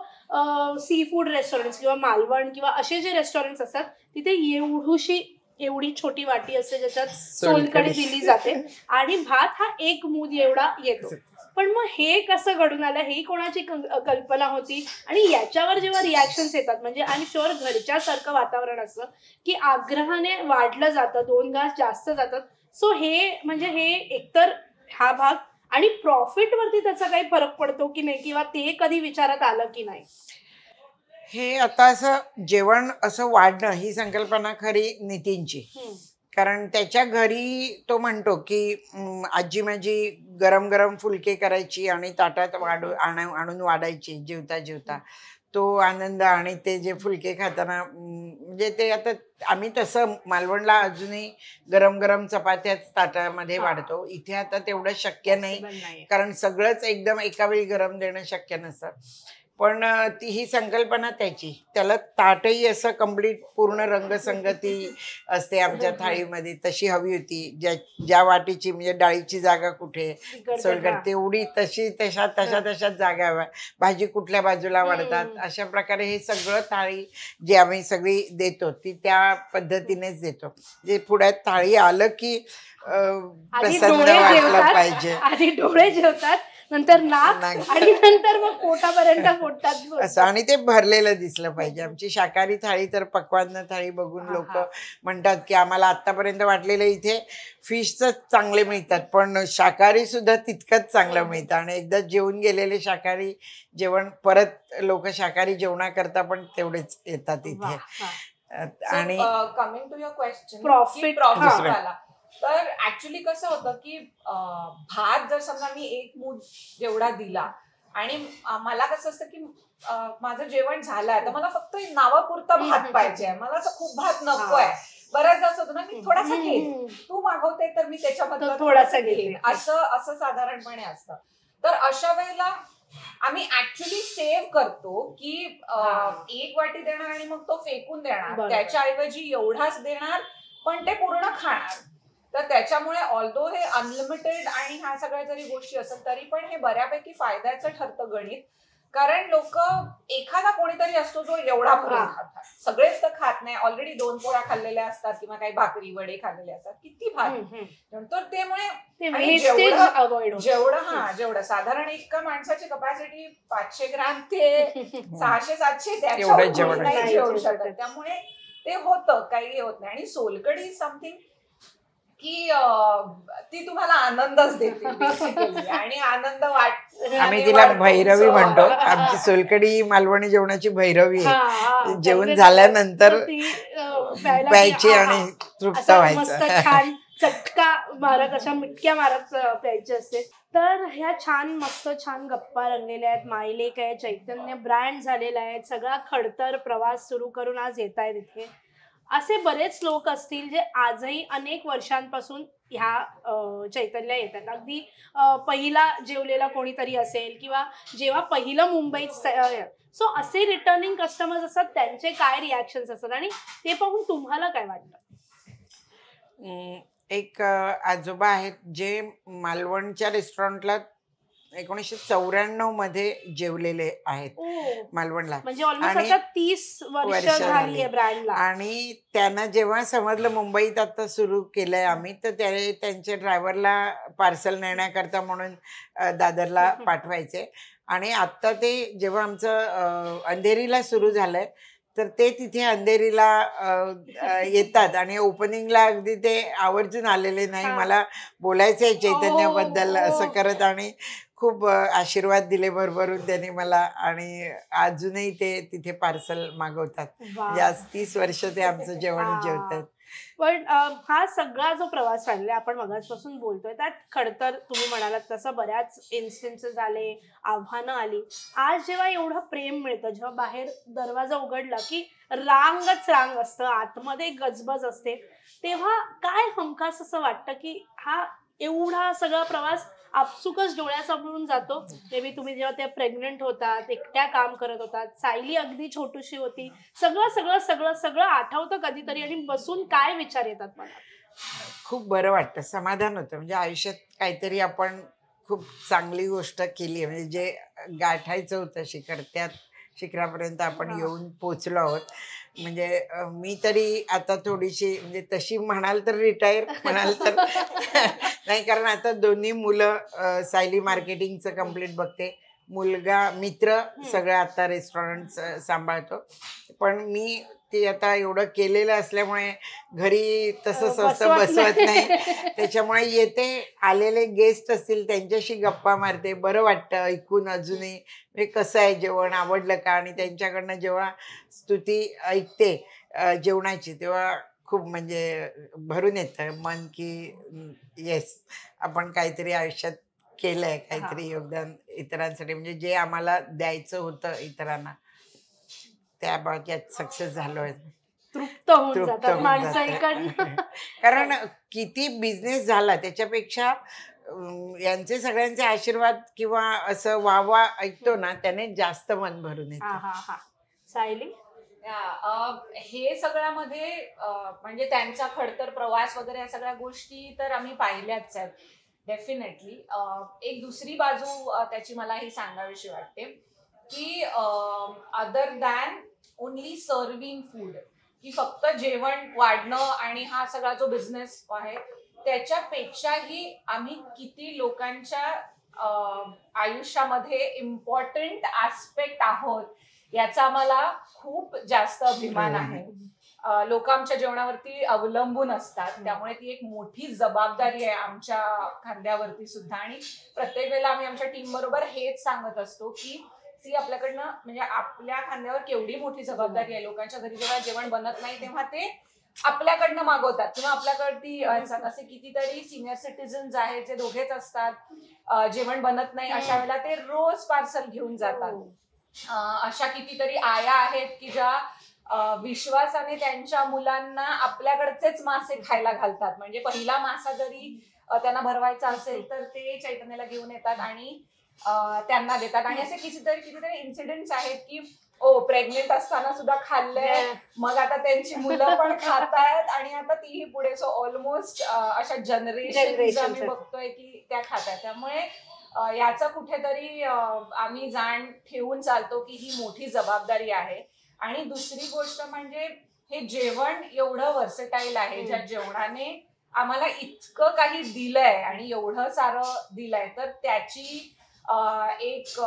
सी फूड रेस्टॉरंट किंवा मालवण किंवा असे जे रेस्टॉरंट असतात तिथे एवढी छोटी वाटी असते ज्याच्यात सोलकढी दिली जाते आणि भात हा एक मूद एवढा येतो. पण मग हे कसं घडून आलं, ही कोणाची कल्पना होती? आणि याच्यावर जेव्हा रिॲक्शन्स येतात, म्हणजे आय एम शुअर घरच्यासारखं वातावरण असतं की आग्रहाने वाढलं जातं, 2 घास जास्त जातात. सो हे म्हणजे हे एकतर हा भाग आणि प्रॉफिट वरती त्याचा काही फरक पडतो की नाही, किंवा ते कधी विचारात आलं की नाही? हे आता असं जेवण असं वाढणं ही संकल्पना खरी नितीनची. कारण त्याच्या घरी तो म्हणतो की आजी माझी गरम गरम फुलके करायची आणि ताटात आणून वाढायची जेवता जेवता. तो आनंद आणि ते जे फुलके खाताना म्हणजे ते आता आम्ही तसं मालवणला अजूनही गरम गरम चपात्याच ताटामध्ये वाढतो. इथे आता तेवढं शक्य नाही, कारण सगळंच एकदम एका वेळी गरम देणं शक्य नसतं. पण ती ही संकल्पना त्याला ताटही असं कम्प्लीट पूर्ण रंगसंगती असते आमच्या थाळीमध्ये, तशी हवी होती. ज्या वाटीची म्हणजे डाळीची जागा कुठे, सोलकढी तेवढी तशाच जागा हव्या, भाजी कुठल्या बाजूला वाढतात, अशा प्रकारे हे सगळं थाळी जी आम्ही सगळी देतो ती त्या पद्धतीनेच देतो. जे पुढ्यात थाळी आलं की प्रसन्न वाटलं पाहिजे. आधी डोळे जेवतात, नंतर नाक आणि नंतर मग पोटापर्यंत पोटात असं. आणि ते भरलेलं दिसलं पाहिजे. आमची शाकाहारी थाळी तर पक्वान्न थाळी बघून लोक म्हणतात की आम्हाला आतापर्यंत वाटलेलं इथे फिशच चांगले मिळतात, पण शाकाहारी सुद्धा तितकंच चांगलं मिळतं. आणि एकदा जेवून गेलेले शाकाहारी जेवण परत लोक शाकाहारी जेवणाकरता पण तेवढेच येतात इथे. आणि coming to your question, profit तर ऍक्च्युली कसं होतं की भात जर समजा मी 1 मूठ जेवढा दिला आणि मला कसं असतं की माझं जेवण झालंय तर मला फक्त नावापुरता भात पाहिजे, मला असं खूप भात नकोय. बऱ्याचदा असं होतं ना मी थोडासा घेईन, तू मागवते तर मी त्याच्याबद्दल थोडासा घेईन, असं साधारणपणे असतं. तर अशा वेळेला आम्ही ऍक्च्युली सेव्ह करतो की 1 वाटी देणार आणि मग तो फेकून देणार, त्याच्याऐवजी एवढाच देणार पण ते पूर्ण खाणार. तर त्याच्यामुळे ऑल्दो हे अनलिमिटेड आणि ह्या सगळ्या जरी गोष्टी असेल तरी पण हे बऱ्यापैकी फायद्याचं ठरतं गणित. कारण लोक एखादा कोणीतरी असतो जो एवढा भरून खातात, सगळेच तर खात नाही. ऑलरेडी 2 पोळ्या खाल्लेल्या असतात किंवा काही भाकरी वडे खाल्लेले असतात, किती भात. तर त्यामुळे जेवढं साधारण एका माणसाची कपॅसिटी 500 ग्रॅम ते 600-700 त्याच्यावर नाही जेवू शकत. त्यामुळे ते होतं, काही होत नाही. आणि सोलकढी समथिंग की ती तुम्हाला आनंदच देते बेसिकली, आणि आनंद आम्ही तिला भैरवी म्हणतो. आमची सोलकढी मालवणी जेवणाची भैरवी आहे. जेवण झाल्यानंतर प्यायची आणि तृप्त व्हायचं. चटका मारत, अशा मिटक्या मारत प्यायची असते. तर ह्या मस्त छान गप्पा रंगलेल्या आहेत. मायलेक आहे, चैतन्य ब्रँड झालेला आहे, सगळा खडतर प्रवास सुरू करून आज येत आहेत इथे. असे बरेच लोक असतील जे आजही अनेक वर्षांपासून ह्या चैतन्यला येतात. अगदी पहिला जेवलेला कोणीतरी असेल किंवा जेव्हा पहिलं मुंबईत, सो असे रिटर्निंग कस्टमर्स असतात, त्यांचे काय रिॲक्शन्स असतात आणि ते पाहून तुम्हाला काय वाटतं? एक आजोबा आहेत जे मालवणच्या रेस्टॉरंटला 1994 मध्ये जेवलेले आहेत मालवणला, म्हणजे ऑलमोस्ट 30 वर्ष झाली आहे ब्रँडला. आणि त्यांना जेव्हा समजलं मुंबईत आता सुरू केलंय आम्ही, तर त्यांच्या ड्रायव्हरला पार्सल नेण्याकरता म्हणून दादरला पाठवायचे. आणि आत्ता ते जेव्हा आमचं अंधेरीला सुरू झालंय तर ते तिथे अंधेरीला येतात आणि ओपनिंगला अगदी ते आवर्जून आलेले, नाही मला बोलायचं आहे चैतन्याबद्दल असं करत, आणि खूप आशीर्वाद दिले भरभरून त्यांनी मला. आणि अजूनही ते तिथे पार्सल मागवतात. आज 30 वर्ष ते आमचं जेवण जेवतात. पण हा सगळा जो प्रवास राहिलेला आपण मगाचपासून बोलतोय, त्यात खडतर तुम्ही म्हणालात तसं बऱ्याच इन्स्टन्सेस आले, आव्हानं आली. आज जेव्हा एवढं प्रेम मिळतं, जेव्हा बाहेर दरवाजा उघडला की रांगच रांग असतं, आतमध्ये गजबज असते, तेव्हा काय हमखास असं वाटतं की हा एवढा सगळा प्रवास आपसुकच डोळ्यासमोरून जातो? मे बी तुम्ही जेव्हा त्या प्रेग्नंट होतात, एकट्या काम करत होतात, सायली अगदी छोटीशी होती, सगळं सगळं सगळं सगळं आठवतं कधीतरी आणि बसून काय विचार येतात मला? खूप बरं वाटतं, समाधान होतं. म्हणजे आयुष्यात काहीतरी आपण खूप चांगली गोष्ट केली, म्हणजे जे गाठायचं होतं शिखर, त्यात शिखरापर्यंत आपण येऊन पोचलो आहोत. म्हणजे मी तरी आता थोडीशी, म्हणजे तशी म्हणाल तर रिटायर, म्हणाल तर नाही, कारण आता दोन्ही मुलं, सायली मार्केटिंगचं कम्प्लीट बघते, मुलगा मित्र सगळं आता रेस्टॉरंट सांभाळतो. पण मी ते आता एवढं केलेलं असल्यामुळे घरी तसं स्वस्त बसवत नाही. त्याच्यामुळे येते, आलेले गेस्ट असतील त्यांच्याशी गप्पा मारते, बरं वाटतं ऐकून अजूनही, म्हणजे कसं आहे जेवण, आवडलं का. आणि त्यांच्याकडनं जेव्हा स्तुती ऐकते जेवणाची, तेव्हा खूप म्हणजे भरून येतं मन की येस, आपण काहीतरी आयुष्यात केलंय, काहीतरी योगदान इतरांसाठी, म्हणजे जे आम्हाला द्यायचं होतं इतरांना त्या बाबतीत सक्सेस झालोय. तृप्त होऊन जातात माणसाईकडनं. कारण किती बिझनेस झाला त्याच्यापेक्षा यांचे सगळ्यांचे आशीर्वाद किंवा असं वाहवा ऐकतो ना, त्याने जास्त मन भरून येतं. सायली, हे सगळ्यामध्ये म्हणजे त्यांचा खडतर प्रवास वगैरे या सगळ्या गोष्टी तर आम्ही पाहिल्याच आहेत डेफिनेटली. एक दुसरी बाजू त्याची मला ही सांगावीशी वाटते की other than only serving food, की फक्त जेवण वाढणं आणि हा सगळा जो बिझनेस आहे, त्याच्यापेक्षाही आम्ही किती लोकांच्या आयुष्यामध्ये इम्पॉर्टंट ऍस्पेक्ट आहोत याचा आम्हाला खूप जास्त अभिमान आहे. लोक आमच्या जेवणावरती अवलंबून असतात, त्यामुळे ती एक मोठी जबाबदारी आहे आमच्या खांद्यावरती सुद्धा. आणि प्रत्येक वेळेला आम्ही आमच्या टीम बरोबर हेच सांगत असतो की ती आपल्याकडनं, म्हणजे आपल्या खांद्यावर केवढी मोठी जबाबदारी आहे. लोकांच्या घरी जेव्हा जेवण बनत नाही तेव्हा ते आपल्याकडनं मागवतात, किंवा आपल्याकडे असे कितीतरी सिनियर सिटीजन्स आहेत जे दोघेच असतात, जेवण बनत नाही, अशा वेळेला ते रोज पार्सल घेऊन जातात. अशा कितीतरी आया आहेत की ज्या विश्वासाने त्यांच्या मुलांना आपल्याकडचेच मासे खायला घालतात. म्हणजे पहिला मासा जरी त्यांना भरवायचा असेल तर ते चैतन्याला घेऊन येतात आणि त्यांना देतात. आणि असे कितीतरी इन्सिडेंट्स आहेत की प्रेग्नेंट असताना सुद्धा खाल्लंय, मग आता त्यांची मुलं पण खातायत आणि आता तीही पुढे. सो ऑलमोस्ट अशा जनरेशन आम्ही बघतोय की त्या खातायत. त्यामुळे याचं कुठेतरी आम्ही जाण ठेवून चालतो की ही मोठी जबाबदारी आहे. आणि दुसरी गोष्ट म्हणजे हे जेवण एवढं वर्सेटाईल आहे, ज्या जेवणाने आम्हाला इतकं काही दिलंय आणि एवढं सारं दिलंय, तर त्याची एक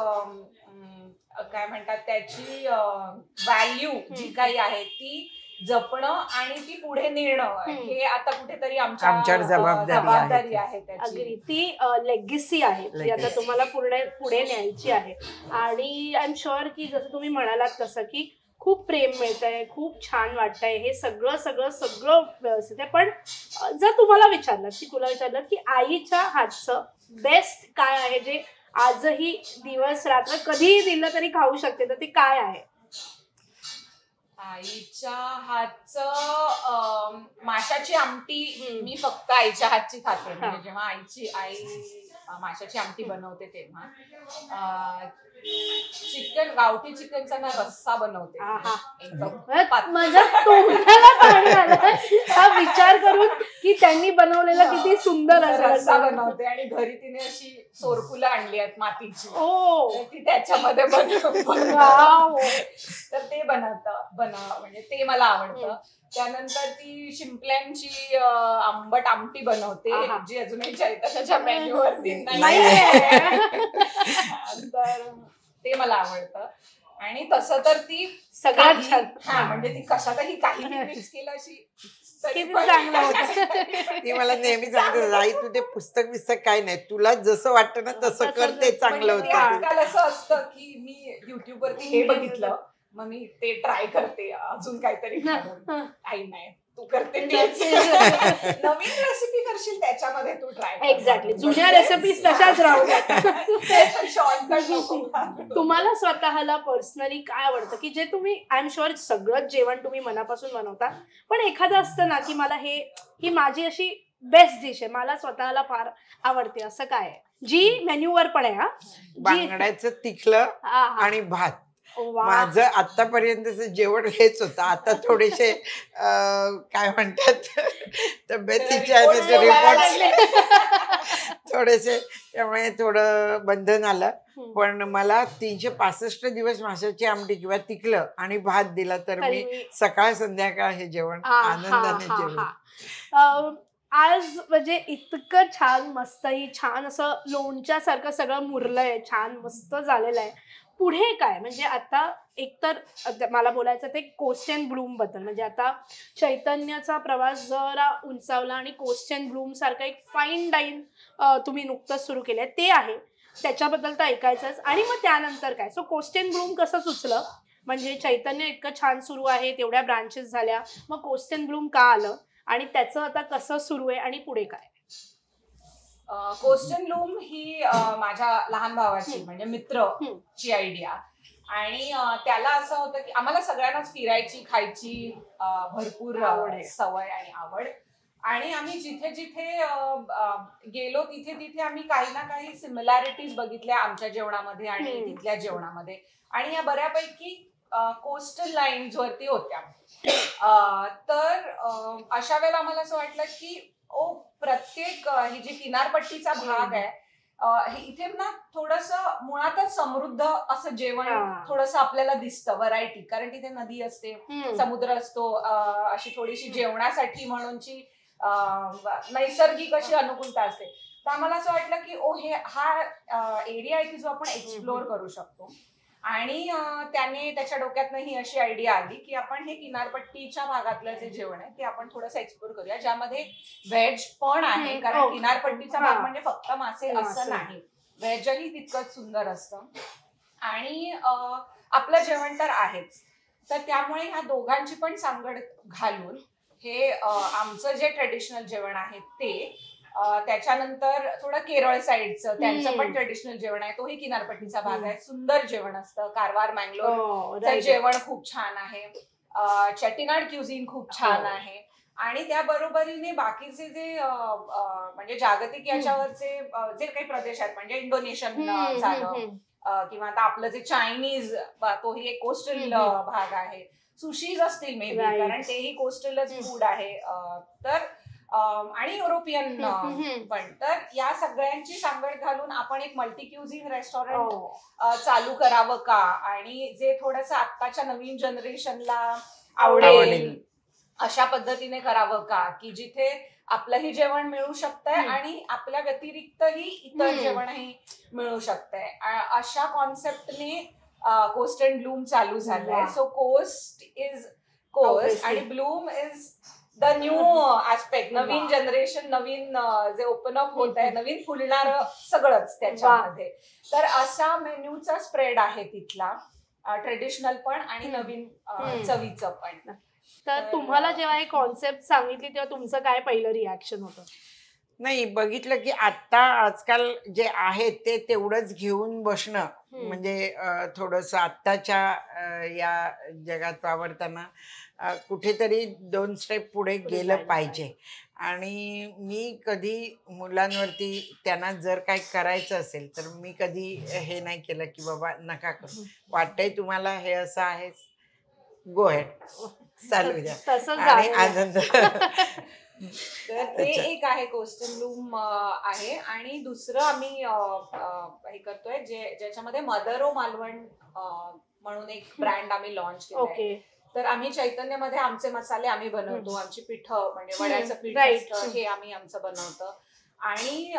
काय म्हणतात त्याची व्हॅल्यू जी काही आहे ती जपणं आणि ती पुढे नेणं हे आता कुठेतरी आमच्यावर जबाबदारी आहे त्याची. ती लेगसी आहे ती आता तुम्हाला पुढे न्यायची आहे. आणि आय एम शुअर की जसं तुम्ही म्हणालात तसं की खूप प्रेम मिळतंय, खूप छान वाटतंय, हे सगळं सगळं सगळं व्यवस्थित आहे. पण जर तुम्हाला विचारलं की तुला विचारलं की आईच्या हातचं बेस्ट काय आहे जे आजही दिवस रात्र कधीही दिलं तरी खाऊ शकते, तर ते काय आहे? आईच्या हातचं माशाची आमटी मी फक्त आईच्या हातची खाते. म्हणजे जेव्हा आई माशाची आमटी बनवते तेव्हा चिकन, गावठी चिकनचा ना रस्सा बनवते माझ्या तोंडाला पाणी आलं हा विचार करून की त्यांनी बनवलेला किती सुंदर रस्सा बनवते. आणि घरी तिने अशी सोरफुलं आणली आहेत मातीची, ती त्याच्यामध्ये तर ते म्हणजे ते मला आवडतं. त्यानंतर ती शिंपल्यांची आंबट आमटी बनवते जी अजूनही चैतन्याच्या मेन्यूवरती नाही, तर ते मला आवडतं. आणि तसं तर ती सगळ्यात छान, म्हणजे ती कशातही काही मिक्स केलं अशी चांगलं होतं. ती मला नेहमी सांगते, आई तू ते पुस्तक काय नाही, तुला जसं वाटतं ना तसं कर, ते चांगलं होतं. आजकाल असं असतं की मी युट्यूब वरती हे बघितलं मग मी ते ट्राय करते, अजून काहीतरी आई नाही तू करते नवीन रेसिपी करशील त्याच्यामध्ये तू ट्राय. एक्झॅक्टली, जुन्या रेसिपीज तशाच राहू द्या. तुम्हाला स्वतःला पर्सनली काय आवडतं की जे तुम्ही, आय एम शुअर सगळंच जेवण तुम्ही मनापासून बनवता, पण एखादं असतं ना की मला ही माझी अशी बेस्ट डिश आहे, मला स्वतःला फार आवडते, असं काय आहे जी मेन्यूवर पण आहे? बांगड्याचं तिखलं आणि भात. माझं आतापर्यंतचं जेवण हेच होतं. आता थोडेसे काय म्हणतात तब्येतीच्या रिपोर्ट थोडेसे, त्यामुळे थोडं बंधन आलं. पण मला 365 दिवस माशाची आमटी किंवा तिखलं आणि भात दिला तर मी सकाळ संध्याकाळ हे जेवण आनंदाने जेवण. आज म्हणजे इतकं छान, मस्तही छान असं लोणच्यासारखं सगळं मुरलंय, छान मस्त झालेलं आहे. पुढे काय म्हणजे आता एकतर मला बोलायचं ते कोस्ट अँड ब्लूम बद्दल. म्हणजे आता चैतन्याचा प्रवास जरा उंचावला आणि कोस्ट अँड ब्लूम सारखं एक फाईन डाईन तुम्ही नुकतंच सुरू केलंय, ते आहे, त्याच्याबद्दल तर ऐकायचंच. आणि मग त्यानंतर काय, सो कोस्ट अँड ब्लूम कसं सुचलं? म्हणजे चैतन्य इतकं छान सुरू आहे, तेवढ्या ब्रांचेस झाल्या, मग कोस्ट अँड ब्लूम का आलं आणि त्याचं आता कसं सुरू आहे आणि पुढे काय? कोस्ट अँड ब्लूम ही माझ्या लहान भावाची म्हणजे मित्रची आयडिया. आणि त्याला असं होतं की आम्हाला सगळ्यांनाच फिरायची, खायची भरपूर सवय आणि आवड. आणि आम्ही जिथे जिथे गेलो तिथे तिथे आम्ही काही ना काही सिमिलॅरिटीज बघितल्या आमच्या जेवणामध्ये आणि तिथल्या जेवणामध्ये. आणि या बऱ्यापैकी कोस्टल लाईन्स वरती होत्या. तर अशा वेळेला आम्हाला असं वाटलं की प्रत्येक ही जी किनारपट्टीचा भाग आहे इथे ना थोडस मुळातच समृद्ध असं जेवण थोडस आपल्याला दिसतं, व्हरायटी. कारण तिथे नदी असते, समुद्र असतो, अशी थोडीशी जेवणासाठी म्हणूनची नैसर्गिक अशी अनुकूलता असते. तर आम्हाला असं वाटलं की हा एरिया आहे की जो आपण एक्सप्लोअर करू शकतो. आणि त्याने त्याच्या डोक्यातनं ही अशी आयडिया आली की आपण हे किनारपट्टीच्या भागातलं जे जेवण आहे ते आपण थोडंसं एक्सप्लोर करूया, ज्यामध्ये व्हेज पण आहे. कारण किनारपट्टीचा भाग म्हणजे फक्त मासे असं नाही, व्हेजही तितकंच सुंदर असतं. आणि आपलं जेवण तर आहेच, तर त्यामुळे ह्या दोघांची पण सांगड घालून हे आमचं जे ट्रेडिशनल जेवण आहे ते, त्याच्यानंतर थोडं केरळ साईडचं त्यांचं पण ट्रेडिशनल जेवण आहे, तोही किनारपट्टीचा भाग आहे, सुंदर जेवण असतं. कारवार मँगलोरचं जेवण खूप छान आहे, चेट्टीनाड क्युझिन खूप छान आहे. आणि त्या बरोबरीने बाकीचे जे म्हणजे जागतिक याच्यावरचे जे काही प्रदेश आहेत, म्हणजे इंडोनेशियन झालं किंवा आता आपलं जे चायनीज, तोही एक कोस्टल भाग आहे. सुशीज असतील मे बी, कारण तेही कोस्टलच फूड आहे. तर आणि युरोपियन पण. तर या सगळ्यांची सांगड घालून आपण एक मल्टी क्युझिन रेस्टॉरंट चालू करावं का, आणि जे थोडंसं आत्ताच्या नवीन जनरेशनला आवडेल अशा पद्धतीने करावं का, की जिथे आपलंही जेवण मिळू शकतंय आणि आपल्या व्यतिरिक्तही इतर जेवणही मिळू शकतंय. अशा कॉन्सेप्टने कोस्ट अँड ब्लूम चालू झालंय. सो कोस्ट इज कोस्ट आणि bloom is the new aspect, नवीन जनरेशन, नवीन जे ओपन अप होत आहे, नवीन फुलणारं सगळंच त्याच्यामध्ये. तर असा मेन्यूचा स्प्रेड आहे तिथला, ट्रेडिशनल पण आणि नवीन चवीचं पण. तर तुम्हाला जेव्हा हे कॉन्सेप्ट सांगितली तेव्हा तुमचं काय पहिलं रिॲक्शन होतं? नाही, बघितलं की आता आजकाल जे आहे ते तेवढंच घेऊन बसणं म्हणजे थोडंसं आत्ताच्या या जगात वावरताना कुठेतरी 2 स्टेप पुढे गेलं पाहिजे. आणि मी कधी मुलांवरती त्यांना जर काही करायचं असेल तर मी कधी हे नाही केलं की बाबा नका करू, वाटतंय तुम्हाला हे असं आहे, गो हेड, चालू द्या आणि आनंद. तर ते एक आहे कोस्ट अँड ब्लूम आहे. आणि दुसरं आम्ही हे करतोय ज्याच्यामध्ये मदर ओ मालवण म्हणून एक ब्रँड आम्ही लॉन्च केलाय. तर आम्ही चैतन्यमध्ये आमचे मसाले आम्ही बनवतो, आमची पिठं म्हणजे वड्याचं पीठ हे आम्ही आमचं बनवतो. आणि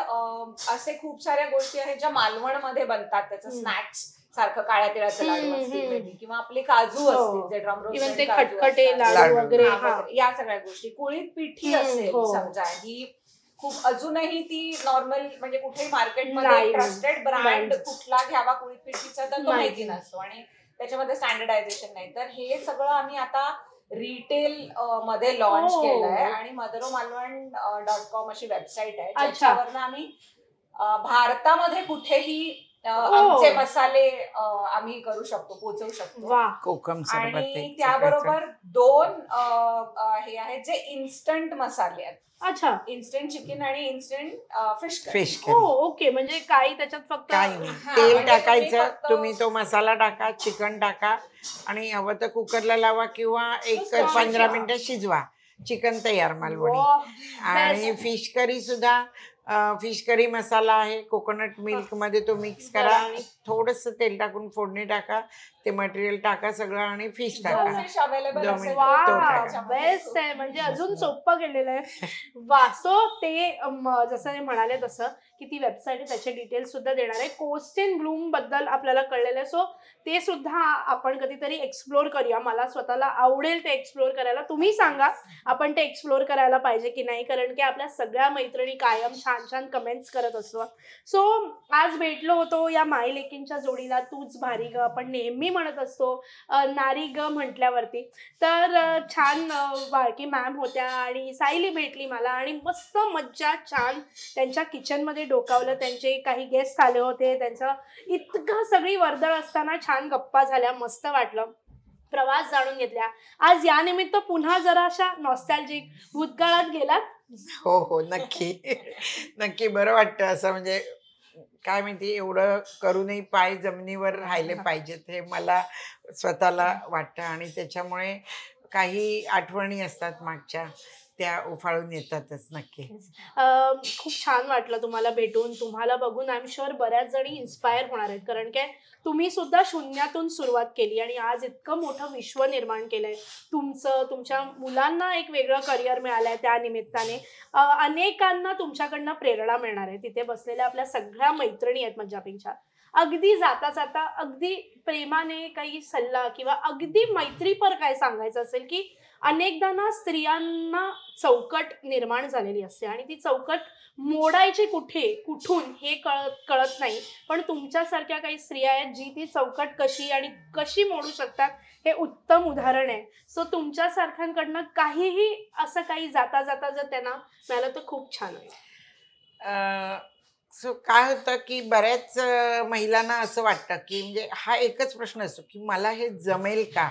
असे खूप साऱ्या गोष्टी आहेत ज्या मालवणमध्ये बनतात. त्याचं स्नॅक्स सारखं काळ्या तिळाचे लाडू असतील किंवा आपले काजू असतील जे ड्रमरोस्ट खटखटे लाडू वगैरे, या सगळ्या गोष्टी. कुळीत पिठी असेल समजा, ही खूप अजूनही ती नॉर्मल म्हणजे कुठेही मार्केटमध्ये ट्रस्टेड ब्रँड कुठला घ्यावा कुळीत पिठीचा तर तो माहिती नसतो आणि त्याच्यामध्ये स्टँडर्डायझेशन नाही. तर हे सगळं आम्ही आता रिटेल मध्ये लॉन्च केलंय आणि motherommalwan.com अशी वेबसाईट आहे ज्याच्यावरनं आम्ही भारतामध्ये कुठेही आमचे मसाले आम्ही करू शकतो, पोहोचवू शकतो. कोकम सरबत. आणि त्याबरोबर 2 हे आहेत जे इन्स्टंट मसाले आहेत. अच्छा, इन्स्टंट चिकन आणि इन्स्टंट फिश. ओके, म्हणजे काही त्याच्यात फक्त काही नाही, तेल टाकायचं, तुम्ही तो मसाला टाका, चिकन टाका आणि हवं तर कुकरला लावा किंवा एक 15 मिनिटं शिजवा, चिकन तयार मालवणी. आणि फिश करी सुद्धा, फिश करी मसाला आहे, कोकोनट मिल्क मध्ये तो मिक्स करा, थोडस तेल टाकून फोडणी टाका, ते मटेरियल टाका सगळं आणि फिश टाका. बेस्ट आहे, म्हणजे अजून सोपं केलेलं आहे. वासो ते जसं म्हणाले तसं की ती वेबसाईट त्याचे डिटेल्स सुद्धा देणार आहे. कोस्ट अँड ब्लूम बद्दल आपल्याला कळलेलं आहे, सो ते सुद्धा आपण कधीतरी एक्सप्लोर करूया. मला स्वतःला आवडेल ते एक्सप्लोर करायला. तुम्ही सांगा आपण ते एक्सप्लोर करायला पाहिजे की नाही, कारण की आपल्या सगळ्या मैत्रिणी कायम छान छान कमेंट्स करत असतो. सो आज भेटलो होतो या माईलेकींच्या जोडीला. तूच भारी ग आपण नेहमी म्हणत असतो नारी ग म्हटल्यावरती. तर छान बाळकी मॅम होत्या आणि सायली भेटली मला आणि मस्त मज्जा छान त्यांच्या किचनमध्ये डोकावलं. त्यांचे काही गेस्ट आले होते, त्यांचं इतकं सगळी वर्दळ असताना छान गप्पा झाल्या, मस्त वाटलं, प्रवास जाणून घेतल्या. आज या निमित्त पुन्हा जरा अशा नॉस्टॅल्जिक भूतकाळात गेलात? हो हो, नक्की नक्की. बरं वाटतं असं, म्हणजे काय माहिती, एवढं करूनही पाय जमिनीवर राहिले पाहिजेत हे मला स्वतःला वाटतं. आणि त्याच्यामुळे काही आठवणी असतात मागच्या, त्या उफाळून येतातच. नक्की खूप छान वाटलं तुम्हाला भेटून. तुम्हाला बघून आय एम शुअर बऱ्याच जणी इन्स्पायर होणार आहेत, कारण की तुम्ही सुद्धा शून्यातून सुरुवात केली आणि आज इतकं मोठं विश्व निर्माण केलंय. तुमच्या मुलांना एक वेगळं करिअर मिळालंय, त्या निमित्ताने अनेकांना तुमच्याकडनं प्रेरणा मिळणार आहे. तिथे बसलेल्या आपल्या सगळ्या मैत्रिणी आहेत मज्जापिंगच्या. अगदी जाता जाता अगदी प्रेमाने काही सल्ला किंवा अगदी मैत्रीपर काय सांगायचं असेल, की अनेकदा ना स्त्रियांना चौकट निर्माण झालेली असते आणि ती चौकट मोडायची कुठून हे कळत नाही. पण तुमच्यासारख्या काही स्त्रिया आहेत जी ती चौकट कशी मोडू शकतात हे उत्तम उदाहरण आहे. सो तुमच्यासारख्यांकडनं काहीही असं काही जाता जाता जर त्यांना मिळालं तर खूप छान आहे. सो काय होतं की बऱ्याच महिलांना असं वाटतं की म्हणजे हा एकच प्रश्न असतो की मला हे जमेल का,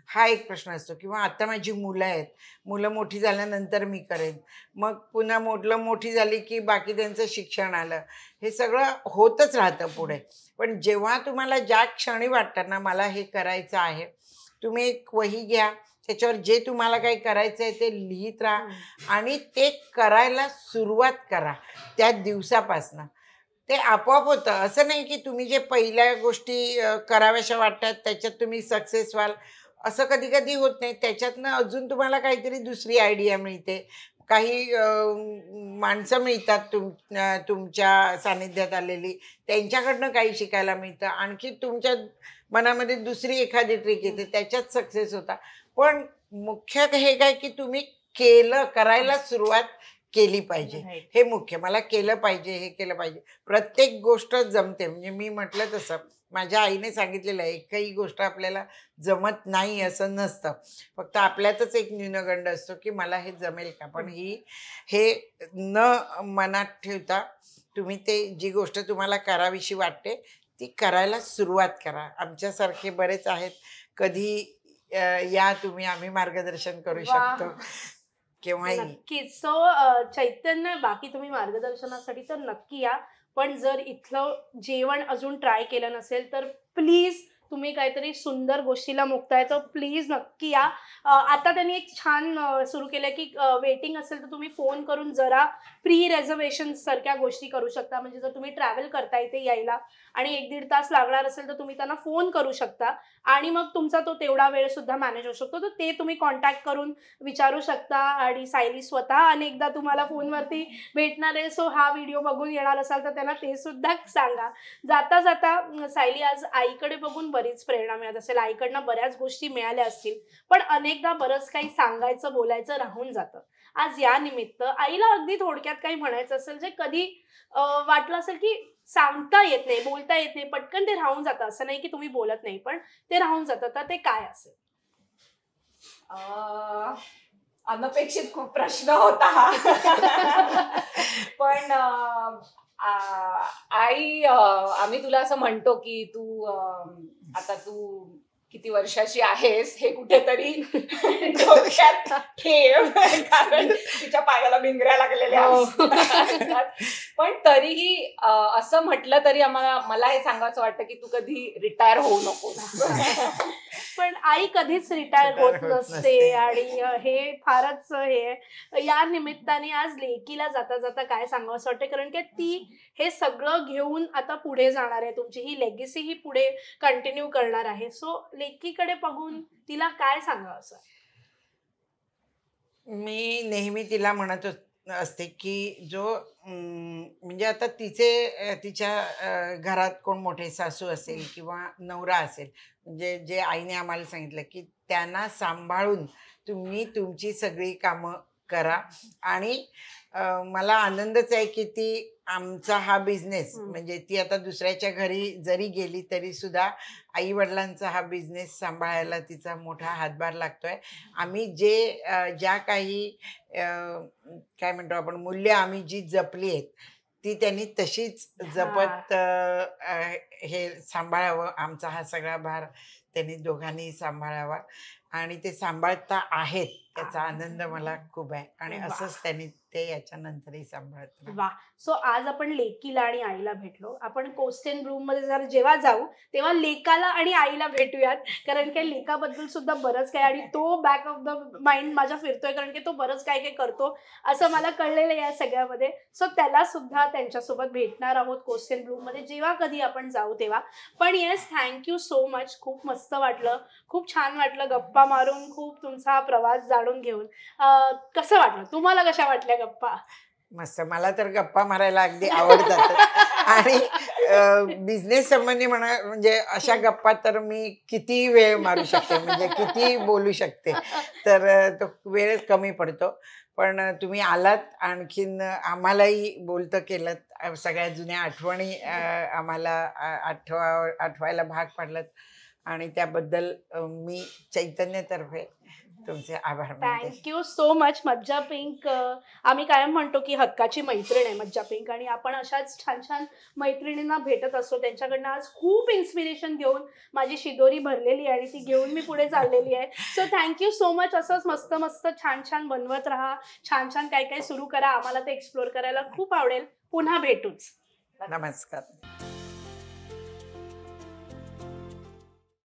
हा एक प्रश्न असतो. किंवा आता माझी मुलं आहेत, मुलं मोठी झाल्यानंतर मी करेन, मग पुन्हा मोठी झाली की बाकी त्यांचं शिक्षण आलं, हे सगळं होतच राहतं पुढे. पण जेव्हा तुम्हाला ज्या क्षणी वाटतं ना मला हे करायचं आहे, तुम्ही एक वही घ्या त्याच्यावर जे तुम्हाला काही करायचं आहे ते लिहित राहा आणि ते करायला सुरुवात करा त्या दिवसापासनं. ते आपोआप होतं. असं नाही की तुम्ही जे पहिल्या गोष्टी कराव्याशा वाटतात त्याच्यात तुम्ही सक्सेस व्हाल, असं कधी कधी होत नाही. त्याच्यातनं अजून तुम्हाला काहीतरी दुसरी आयडिया मिळते, काही माणसं मिळतात तुमच्या सानिध्यात आलेली, त्यांच्याकडनं काही शिकायला मिळतं. आणखी तुमच्या मनामध्ये दुसरी एखादी ट्रिक येते, त्याच्यात सक्सेस होता. पण मुख्य हे काय की तुम्ही करायला सुरुवात केली पाहिजे, हे मुख्य. मला केलं पाहिजे, हे केलं पाहिजे. प्रत्येक गोष्ट जमते. म्हणजे मी म्हटलं तसं माझ्या आईने सांगितलेलं आहे, एकही गोष्ट आपल्याला जमत नाही असं नसतं. फक्त आपल्यातच एक न्यूनगंड असतो की मला हे जमेल का. पण हे न मनात ठेवता तुम्ही ते जी गोष्ट तुम्हाला करावीशी वाटते ती करायला सुरुवात करा. आमच्यासारखे बरेच आहेत. कधी या तुम्ही, आम्ही मार्गदर्शन करू शकतो केव्हाही. नक्कीच. सो चैतन्य, बाकी तुम्ही मार्गदर्शनासाठी तर नक्की या. पण जर इथलं जेवण अजून ट्राय केलं नसेल तर प्लीज, तुम्ही काहीतरी सुंदर गोष्टीला मुक्ताय तर प्लीज नक्की या. आता त्यांनी एक छान सुरू केलं की वेटिंग असेल तर तुम्ही फोन करून जरा प्री रिझर्वेशन सारख्या गोष्टी करू शकता. म्हणजे जर तुम्ही ट्रॅव्हल करता इथे यायला आणि 1-1.5 तास लागणार असेल तर तुम्ही त्यांना फोन करू शकता आणि मग तुमचा तो तेवढा वेळ सुद्धा मॅनेज होऊ शकतो. तर ते तुम्ही कॉन्टॅक्ट करून विचारू शकता. आणि सायली स्वतः अनेकदा तुम्हाला फोनवरती भेटणार आहे. सो हा व्हिडिओ बघून येणार असाल तर त्यांना ते सुद्धा सांगा. जाता जाता सायली, आज आईकडे बघून बरीच प्रेरणा मिळत असेल, आईकडनं बऱ्याच गोष्टी मिळाल्या असतील, पण अनेकदा बरंच काही सांगायचं बोलायचं राहून जातं. आज या निमित्त आईला अगदी थोडक्यात काही म्हणायचं असेल जे कधी वाटलं असेल की सांगता येत नाही, बोलता येत नाही, पटकन ते राहून जातं. असं नाही की तुम्ही बोलत नाही, पण ते राहून जातं, तर ते काय असेल? अनपेक्षित खूप प्रश्न होता हा. पण आई, आम्ही तुला असं म्हणतो की आता तू किती वर्षाची आहेस हे कुठेतरी डोक्यात ठेव, कारण तिच्या पायाला भिंगऱ्या लागलेल्या असतात. पण तरीही असं म्हटलं तरी मला हे सांगायचं वाटतं की तू कधी रिटायर होऊ नकोस. पण आई कधीच रिटायर होत नसते आणि हे फारच हे. या निमित्ताने आज लेकीला जाता जाता काय सांगावं असं वाटतं, कारण की ती हे सगळं घेऊन आता पुढे जाणार आहे. तुमची ही लेगेसी ही पुढे कंटिन्यू करणार आहे. सो लेकीकडे बघून तिला काय सांगावं असं? मी नेहमी तिला म्हणत असते की म्हणजे आता तिच्या घरात कोण मोठे सासू असेल किंवा नवरा असेल, म्हणजे जे आईने आम्हाला सांगितलं की त्यांना सांभाळून तुम्ही तुमची सगळी कामं करा. आणि मला आनंदच आहे की ती आमचा हा बिझनेस, म्हणजे ती आता दुसऱ्याच्या घरी जरी गेली तरी सुद्धा आई वडिलांचा हा बिझनेस सांभाळायला तिचा मोठा हातभार लागतोय. आम्ही ज्या काही काय म्हणतो आपण मूल्य आम्ही जी जपली आहेत ती त्यांनी तशीच जपत हे सांभाळावं. आमचा हा सगळा भार त्यांनी दोघांनी सांभाळावा आणि ते सांभाळता आहेत, त्याचा आनंद मला खूप आहे. आणि असंच त्यांनी ते याच्यानंतरही सांभाळत. वा. सो आज आपण लेकीला आणि आईला भेटलो. आपण कोस्टन रूम मध्ये जर जेव्हा जाऊ तेव्हा लेकाला आणि आईला भेटूयात, कारण की लेकाबद्दल सुद्धा बरंच काय आणि तो बॅक ऑफ द माइंड माझ्या फिरतोय, कारण की तो बरंच काय काय करतो असं मला कळलेलं आहे या सगळ्यामध्ये. सो त्याला सुद्धा त्यांच्यासोबत भेटणार आहोत कोस्टन रूम मध्ये जेव्हा कधी आपण जाऊ तेव्हा. पण येस, थँक्यू सो मच. खूप मस्त वाटलं, खूप छान वाटलं गप्पा मारून, खूप तुमचा हा प्रवास जाणून घेऊन. कसं वाटलं तुम्हाला? कशा वाटल्या गप्पा? मस्त. मला तर गप्पा मारायला अगदी आवडतात. आणि बिझनेस संबंधी म्हणजे अशा गप्पा तर मी किती वेळ मारू शकते, म्हणजे किती बोलू शकते, तर तो वेळ कमी पडतो. पण तुम्ही आलात, आणखीन आम्हालाही बोलतं केलं, सगळ्या जुन्या आठवणी आम्हाला आठवायला भाग पाडलं, आणि त्याबद्दल मी चैतन्यतर्फे तुमचे आभार मानते. Thank you so much. मज्जा पिंक, आम्ही कायम म्हणतो की हक्काची मैत्रीण आहे मज्जा पिंक, आणि आपण अशाच छान छान मैत्रिणींना भेटत असतो. त्यांच्याकडनं आज खूप इन्स्पिरेशन घेऊन माझी शिदोरी भरलेली आहे आणि ती घेऊन मी पुढे चाललेली आहे. So thank you so much. असंच मस्त मस्त छान छान बनवत राहा, छान छान काय काय सुरू करा. आम्हाला ते एक्सप्लोर करायला खूप आवडेल. पुन्हा भेटूच. नमस्कार.